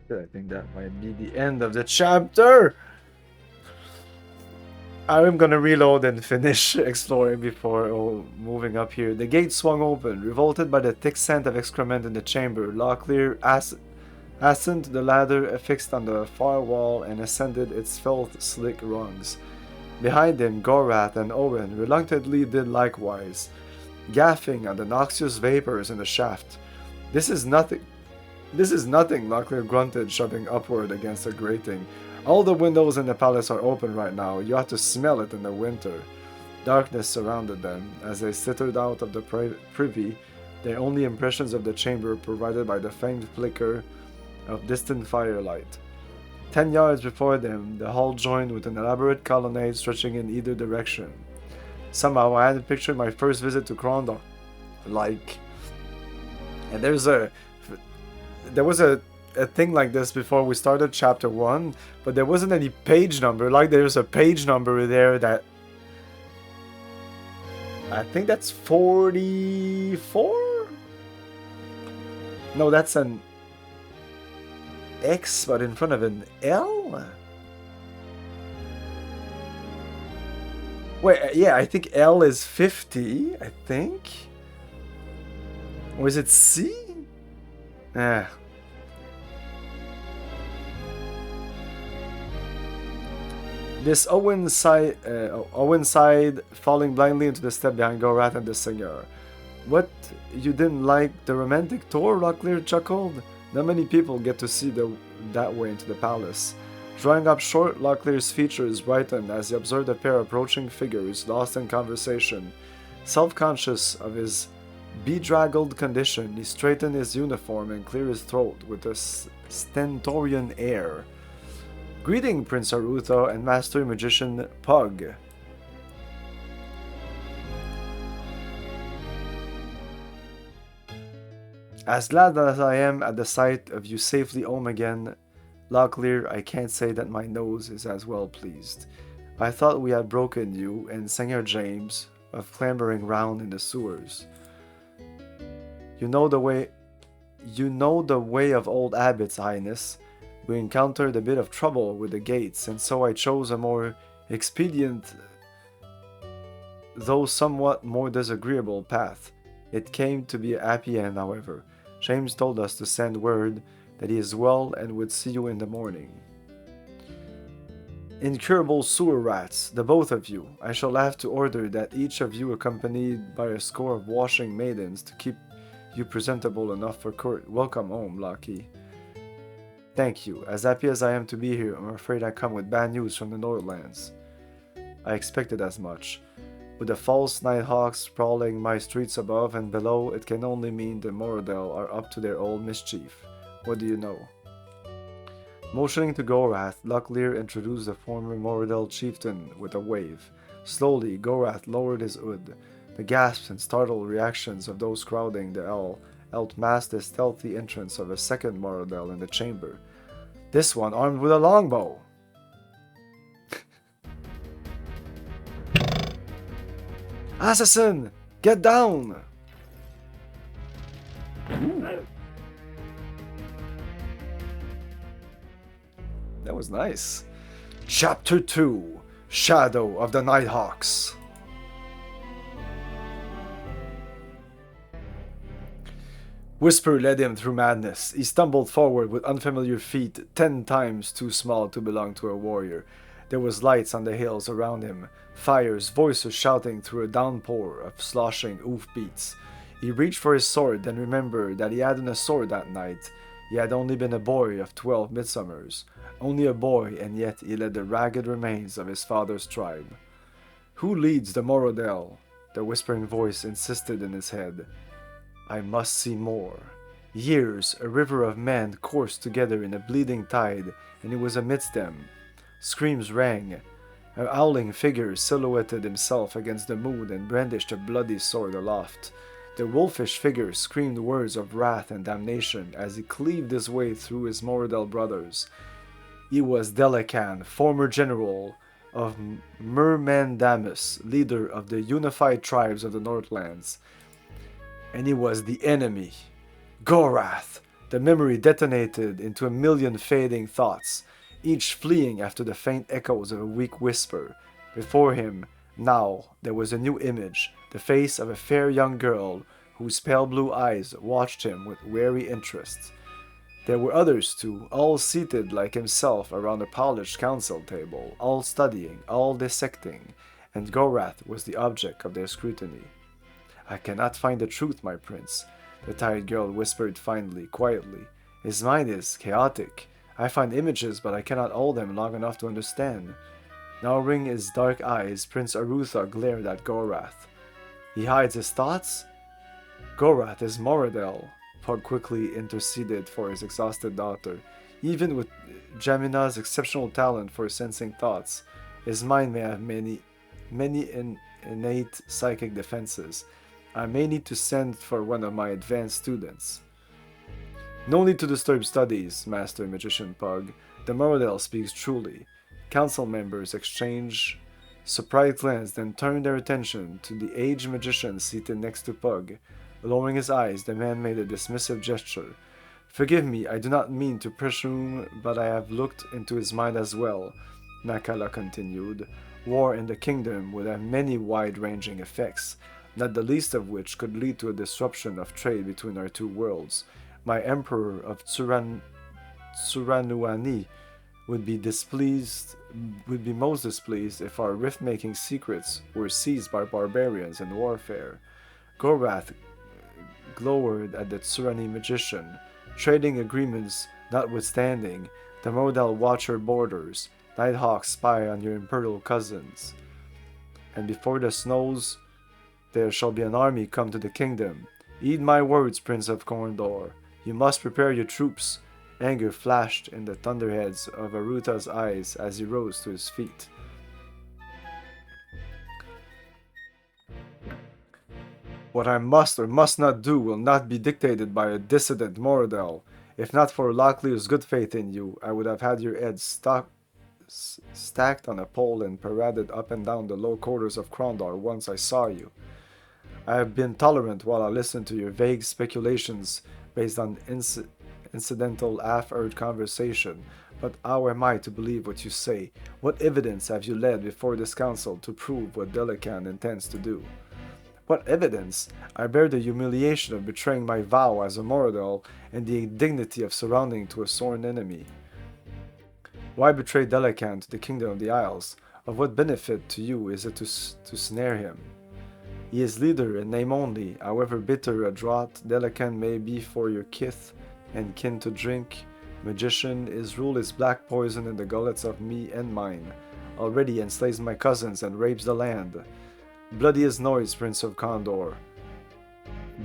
I think that might be the end of the chapter. I'm gonna reload and finish exploring before moving up here. The gate swung open, revolted by the thick scent of excrement in the chamber. Locklear hastened to the ladder affixed on the far wall and ascended its felt-slick rungs. Behind him, Gorath and Owen reluctantly did likewise, gaffing on the noxious vapors in the shaft. This is nothing, Locklear grunted, shoving upward against the grating. All the windows in the palace are open right now. You have to smell it in the winter. Darkness surrounded them. As they slithered out of the privy, their only impressions of the chamber provided by the faint flicker of distant firelight. 10 yards before them, the hall joined with an elaborate colonnade stretching in either direction. Somehow I hadn't pictured my first visit to Krondor. And there was a thing like this before we started chapter 1, but there wasn't any page number. Like there's a page number there that I think that's 44? No, that's an X but in front of an L? Wait, yeah, I think L is 50, I think. Or is it C? This Owen sighed, falling blindly into the step behind Gorath and the Seigneur. What, you didn't like the romantic tour? Locklear chuckled. Not many people get to see that way into the palace. Drawing up short, Locklear's features brightened as he observed a pair of approaching figures lost in conversation. Self-conscious of his bedraggled condition, he straightened his uniform and cleared his throat with a stentorian air. Greeting, Prince Arutho and Master Magician Pug. As glad as I am at the sight of you safely home again, Locklear, I can't say that my nose is as well pleased. I thought we had broken you and Seigneur James of clambering round in the sewers. You know the way of old habits, Highness. We encountered a bit of trouble with the gates, and so I chose a more expedient, though somewhat more disagreeable path. It came to be a happy end, however. James told us to send word that he is well and would see you in the morning. Incurable sewer rats, the both of you. I shall have to order that each of you accompanied by a score of washing maidens to keep you presentable enough for court. Welcome home, Locky. Thank you. As happy as I am to be here, I'm afraid I come with bad news from the Northlands. I expected as much. With the false nighthawks prowling my streets above and below, it can only mean the Moradel are up to their old mischief. What do you know? Motioning to Gorath, Locklear introduced the former Moradel chieftain with a wave. Slowly, Gorath lowered his hood. The gasps and startled reactions of those crowding the L helped mask the stealthy entrance of a second Moradel in the chamber. This one armed with a longbow! Assassin! Get down! Ooh. That was nice. Chapter 2: Shadow of the Nighthawks. Whisper led him through madness. He stumbled forward with unfamiliar feet 10 times too small to belong to a warrior. There was lights on the hills around him, fires, voices shouting through a downpour of sloshing hoofbeats. He reached for his sword, then remembered that he hadn't a sword that night. He had only been a boy of 12 midsummers. Only a boy, and yet he led the ragged remains of his father's tribe. Who leads the Moradel? The whispering voice insisted in his head. I must see more. Years, a river of men coursed together in a bleeding tide, and he was amidst them. Screams rang. A howling figure silhouetted himself against the moon and brandished a bloody sword aloft. The wolfish figure screamed words of wrath and damnation as he cleaved his way through his Moradel brothers. He was Delacan, former general of Myrmandamus, leader of the unified tribes of the Northlands. And he was the enemy. Gorath! The memory detonated into a million fading thoughts, each fleeing after the faint echoes of a weak whisper. Before him, now, there was a new image, the face of a fair young girl whose pale blue eyes watched him with wary interest. There were others too, all seated like himself around a polished council table, all studying, all dissecting, and Gorath was the object of their scrutiny. I cannot find the truth, my prince, the tired girl whispered finally, quietly. His mind is chaotic. I find images, but I cannot hold them long enough to understand. Narrowing his dark eyes, Prince Arutha glared at Gorath. He hides his thoughts? Gorath is Moradel, Pug quickly interceded for his exhausted daughter. Even with Jamina's exceptional talent for sensing thoughts, his mind may have many innate psychic defenses. I may need to send for one of my advanced students. No need to disturb studies, Master Magician Pug. The Moradel speaks truly. Council members exchange surprised glance, then turned their attention to the aged magician seated next to Pug. Lowering his eyes, the man made a dismissive gesture. Forgive me, I do not mean to presume, but I have looked into his mind as well, Nakala continued. War in the kingdom would have many wide-ranging effects, not the least of which could lead to a disruption of trade between our two worlds. My emperor of Tsuranuani would be most displeased if our rift-making secrets were seized by barbarians in warfare. Gorath glowered at the Tsurani magician. Trading agreements notwithstanding, the Moradel watch your borders. Nighthawks spy on your imperial cousins. And before the snows, there shall be an army come to the kingdom. Heed my words, Prince of Krondor. You must prepare your troops. Anger flashed in the thunderheads of Aruta's eyes as he rose to his feet. What I must or must not do will not be dictated by a dissident Moradel. If not for Locklear's good faith in you, I would have had your head stacked on a pole and paraded up and down the low quarters of Krondor once I saw you. I have been tolerant while I listened to your vague speculations based on incidental half-heard conversation, but how am I to believe what you say? What evidence have you led before this council to prove what Delacan intends to do? What evidence? I bear the humiliation of betraying my vow as a Moradel and the indignity of surrounding to a sworn enemy. Why betray Delacan to the Kingdom of the Isles? Of what benefit to you is it to snare him? He is leader in name only, however bitter a draught Delacan may be for your kith and kin to drink. Magician, his rule is black poison in the gullets of me and mine. already enslaves my cousins and rapes the land. Bloody as noise, Prince of Krondor.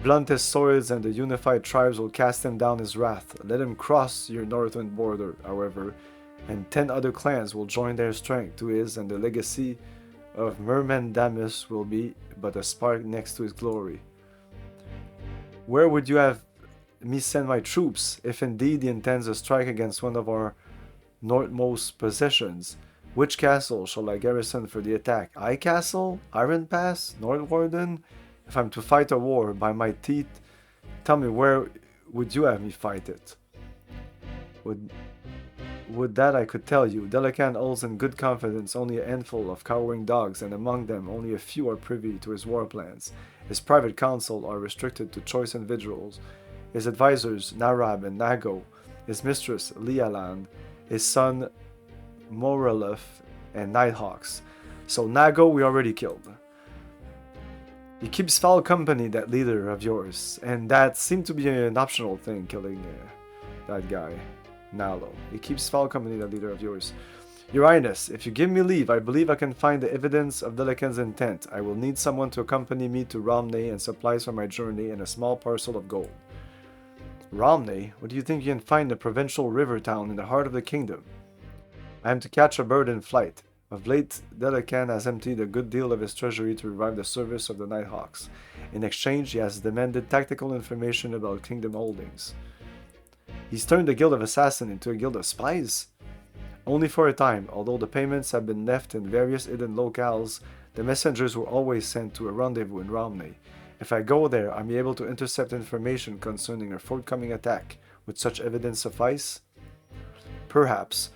Blunt his swords, and the unified tribes will cast him down his wrath. Let him cross your northern border, however, and 10 other clans will join their strength to his, and the legacy of Merman Damus will be but a spark next to his glory. Where would you have me send my troops, if indeed he intends a strike against one of our northmost possessions? Which castle shall I garrison for the attack? High Castle? Iron Pass? North Warden? If I'm to fight a war by my teeth, tell me, where would you have me fight it? Would that I could tell you. Delacan holds in good confidence only a handful of cowering dogs, and among them only a few are privy to his war plans. His private council are restricted to choice individuals. His advisors, Narab and Nago, his mistress, Lialan, his son, Morelef, and Nighthawks. So Nago we already killed. He keeps foul company, that leader of yours, and that seemed to be an optional thing, killing that guy, Nalo. He keeps foul company, that leader of yours. Your Highness, if you give me leave, I believe I can find the evidence of Delacan's intent. I will need someone to accompany me to Romney and supplies for my journey and a small parcel of gold. Romney? What do you think you can find in a provincial river town in the heart of the kingdom? I am to catch a bird in flight. Of late, Delacan has emptied a good deal of his treasury to revive the service of the Nighthawks. In exchange, he has demanded tactical information about kingdom holdings. He's turned the Guild of Assassins into a guild of spies? Only for a time, although the payments have been left in various hidden locales, the messengers were always sent to a rendezvous in Romney. If I go there, I'll be able to intercept information concerning a forthcoming attack. Would such evidence suffice? Perhaps.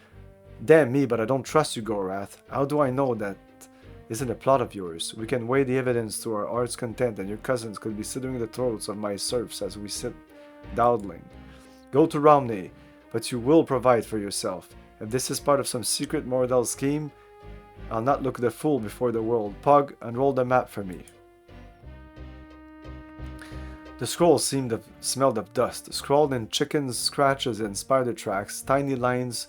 Damn me, but I don't trust you, Gorath. How do I know that isn't a plot of yours? We can weigh the evidence to our heart's content, and your cousins could be slitting the throats of my serfs as we sit dawdling. Go to Romney, but you will provide for yourself. If this is part of some secret Mordell scheme, I'll not look the fool before the world. Pug, unroll the map for me. The scroll smelled of dust, scrawled in chickens' scratches and spider tracks. Tiny lines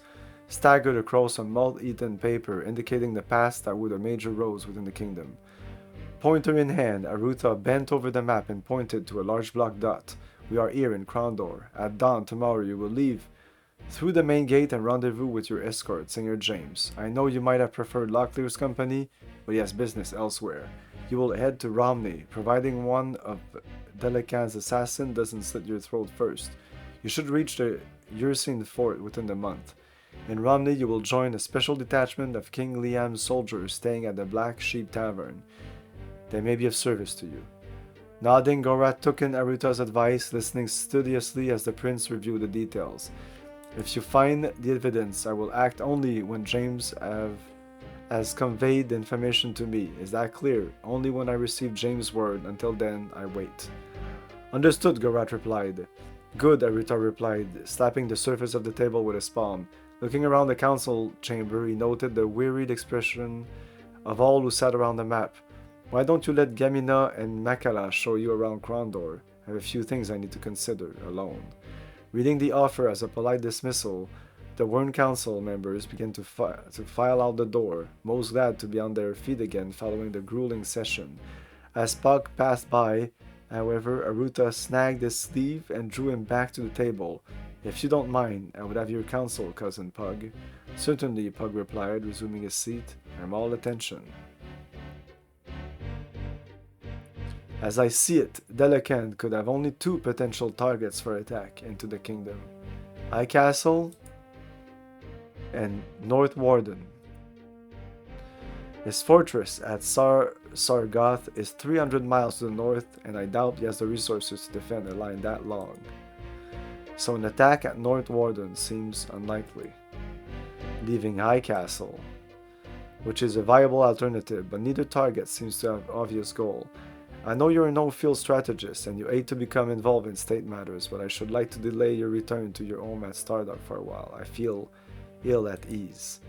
staggered across some moth-eaten paper, indicating the paths that were the major roads within the kingdom. Pointer in hand, Aruta bent over the map and pointed to a large black dot. We are here in Krondor. At dawn tomorrow you will leave through the main gate and rendezvous with your escort, Singer James. I know you might have preferred Locklear's company, but he has business elsewhere. You will head to Romney, providing one of Delacan's assassin doesn't slit your throat first. You should reach the Ursine fort within the month. In Romney, you will join a special detachment of King Liam's soldiers staying at the Black Sheep Tavern. They may be of service to you. Nodding, Gorath took in Aruta's advice, listening studiously as the prince reviewed the details. If you find the evidence, I will act only when James has conveyed the information to me. Is that clear? Only when I receive James' word. Until then, I wait. Understood, Gorath replied. Good, Aruta replied, slapping the surface of the table with his palm. Looking around the council chamber, he noted the wearied expression of all who sat around the map. Why don't you let Gamina and Makala show you around Krondor? I have a few things I need to consider, alone. Reading the offer as a polite dismissal, the Wern Council members began to file out the door, most glad to be on their feet again following the grueling session. As Puck passed by, however, Aruta snagged his sleeve and drew him back to the table. If you don't mind, I would have your counsel, cousin Pug. Certainly, Pug replied, resuming his seat. I'm all attention. As I see it, Delacan could have only 2 potential targets for attack into the kingdom. High Castle and North Warden. His fortress at Sargoth is 300 miles to the north, and I doubt he has the resources to defend a line that long. So an attack at North Warden seems unlikely. Leaving High Castle, which is a viable alternative, but neither target seems to have obvious goal. I know you're no field strategist and you hate to become involved in state matters, but I should like to delay your return to your home at Stardock for a while. I feel ill at ease.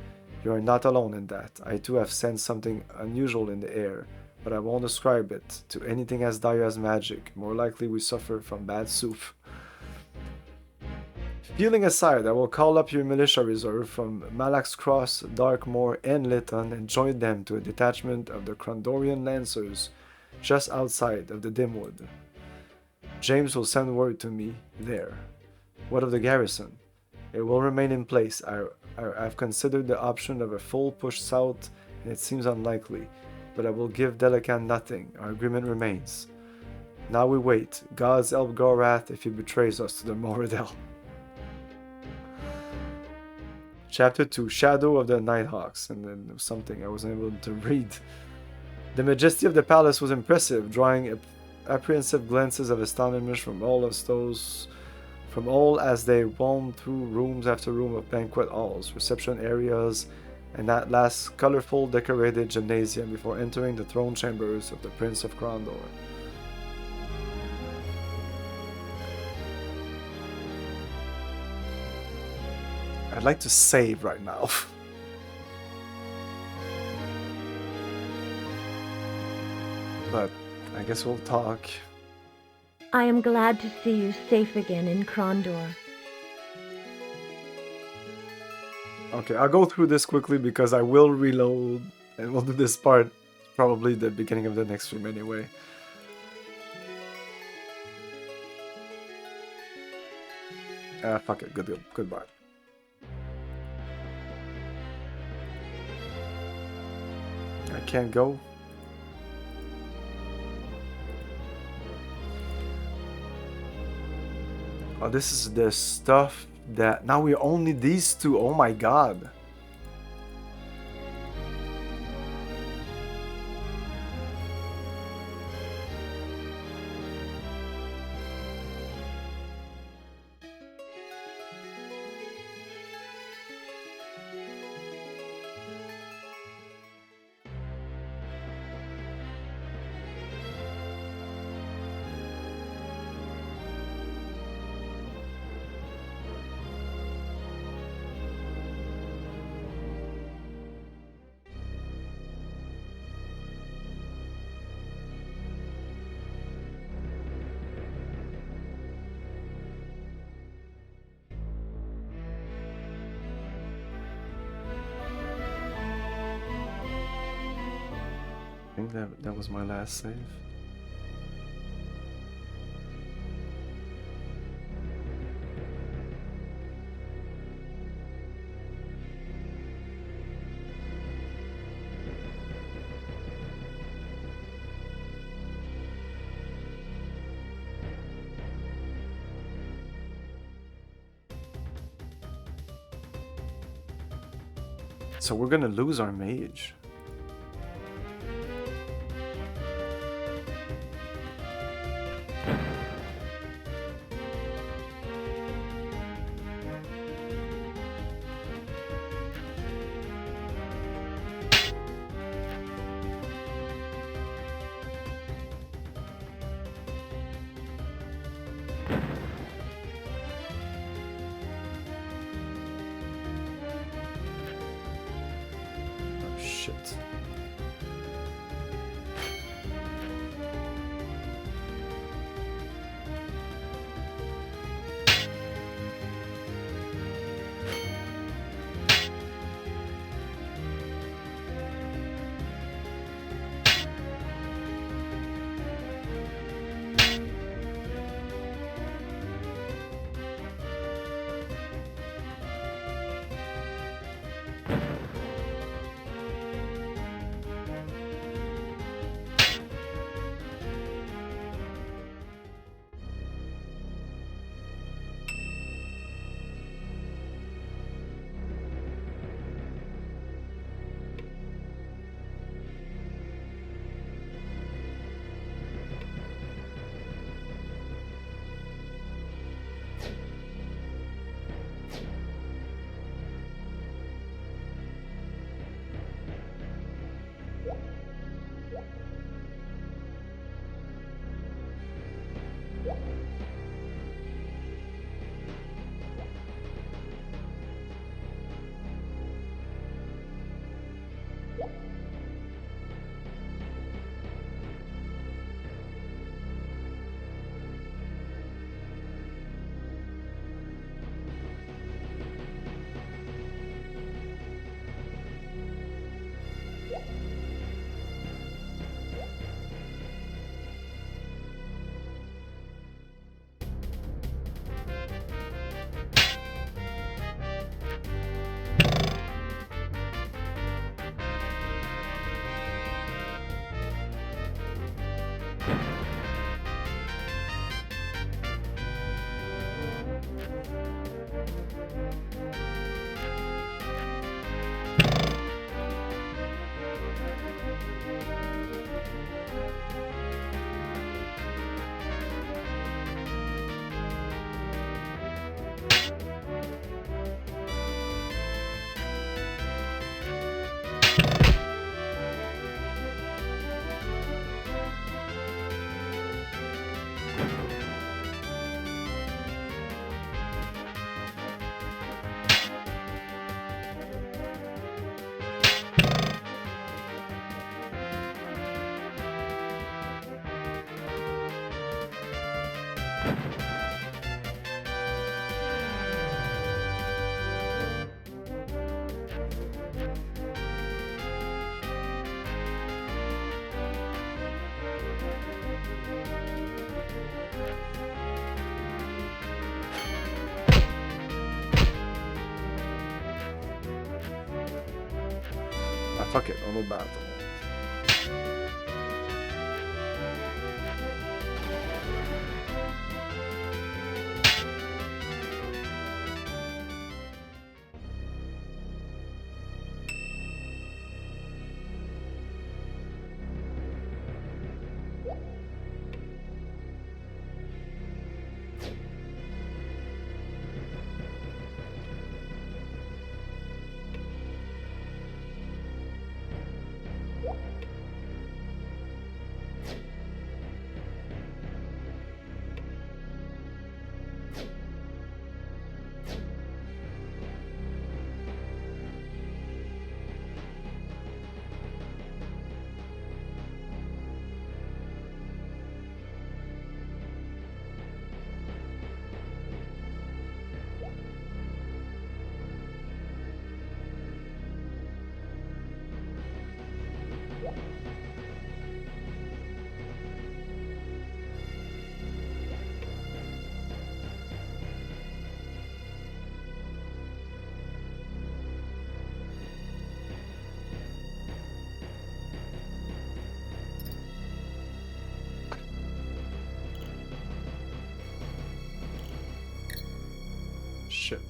You are not alone in that. I too have sensed something unusual in the air, but I won't ascribe it to anything as dire as magic. More likely we suffer from bad soup. Feeling aside, I will call up your militia reserve from Malax Cross, Darkmoor, and Lytton and join them to a detachment of the Krondorian Lancers just outside of the Dimwood. James will send word to me there. What of the garrison? It will remain in place. I've considered the option of a full push south, and it seems unlikely, but I will give Delican nothing. Our agreement remains. Now we wait. Gods help Gorath if he betrays us to the Moradel. Chapter 2, Shadow of the Nighthawks, and then there was something I wasn't able to read. The majesty of the palace was impressive, drawing apprehensive glances of astonishment from all as they roamed through rooms after room of banquet halls, reception areas, and at last colorful decorated gymnasium before entering the throne chambers of the Prince of Krondor. I'd like to save right now. But I guess we'll talk. I am glad to see you safe again in Krondor. Okay, I'll go through this quickly because I will reload and we'll do this part probably the beginning of the next stream anyway. Fuck it, goodbye. I can't go. Oh, this is the stuff that... Now we only these two. Oh my god. I think that was my last save. So we're gonna lose our mage. Shit. fuck it, normal battle. Shit.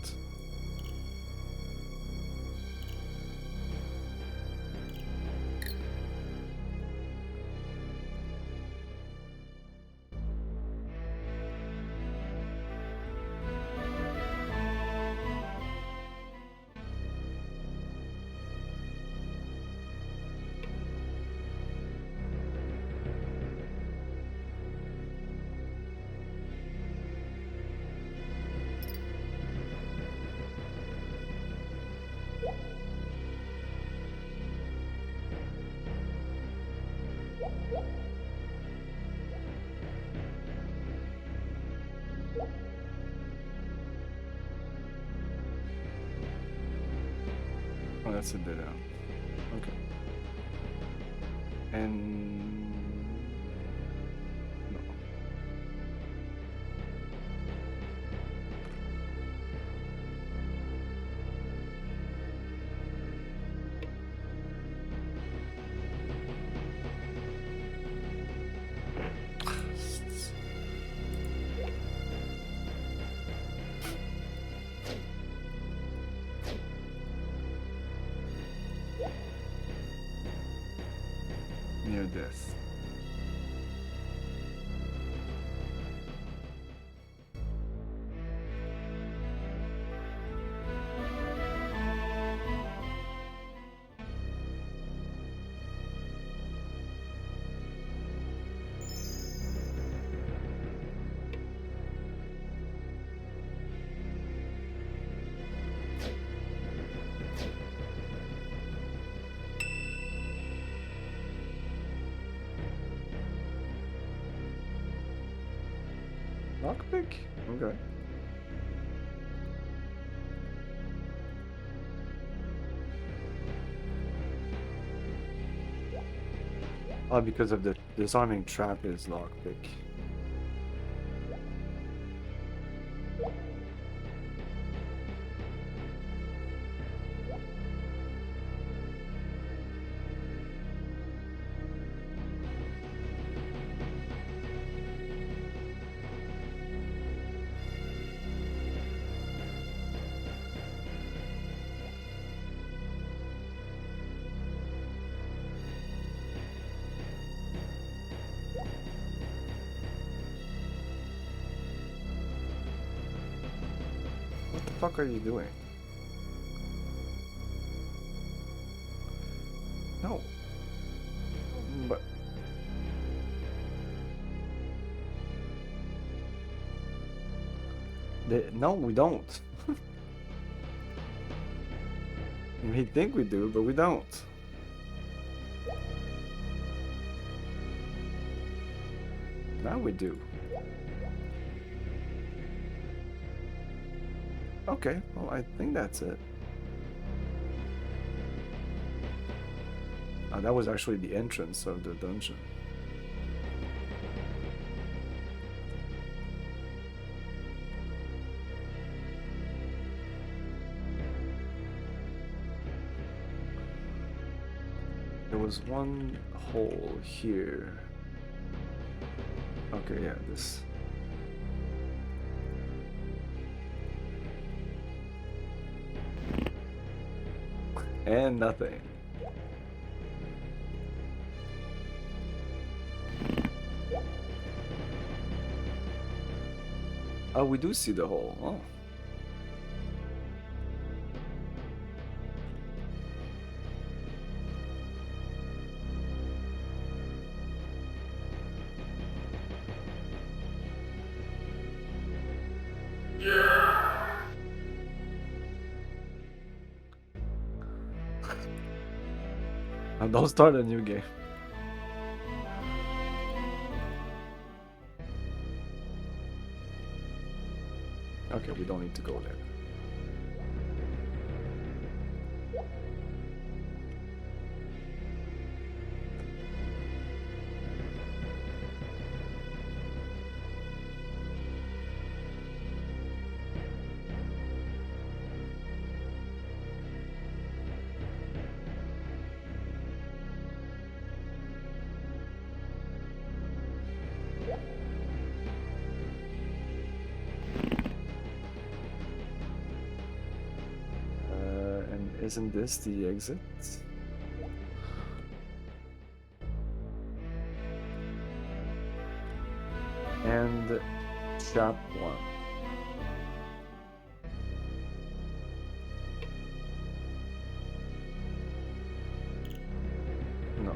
Oh, that's a dead end. Okay. And no. Near death. Lockpick? Okay. Oh, because of the disarming trap is lockpick. What the fuck are you doing? No. But no, we don't. We think we do, but we don't. Now we do. Okay, well, I think that's it. That was actually the entrance of the dungeon. There was one hole here. Okay, yeah, this. And nothing. Oh, we do see the hole. Oh. And don't start a new game. Okay, we don't need to go there. Isn't this the exit? And shop 1. No.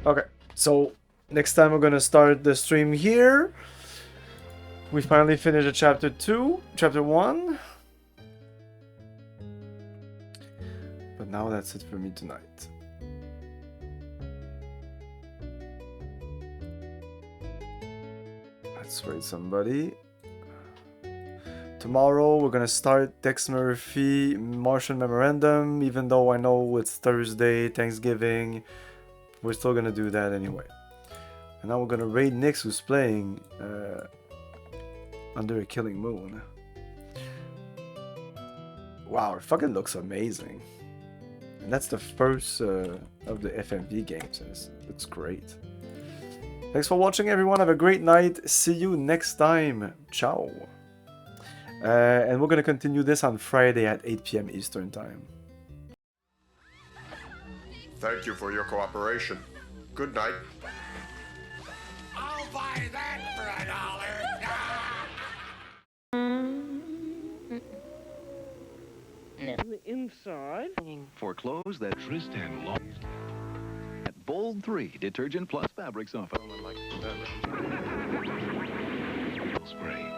Okay, so next time we're gonna start the stream here. We finally finished chapter 1. But now that's it for me tonight. Let's wait somebody. Tomorrow we're gonna start Tex Murphy Martian Memorandum, even though I know it's Thursday, Thanksgiving. We're still gonna do that anyway. And now we're gonna raid Nyx, who's playing Under a Killing Moon. Wow, it fucking looks amazing. And that's the first of the FMV games. It's great. Thanks for watching, everyone. Have a great night. See you next time. Ciao. And we're gonna continue this on Friday at 8 PM Eastern Time. Thank you for your cooperation. Good night. I'll buy that for $1. The inside. Foreclose that Tristan lost. At Bold 3 Detergent Plus Fabric Softener. Spray.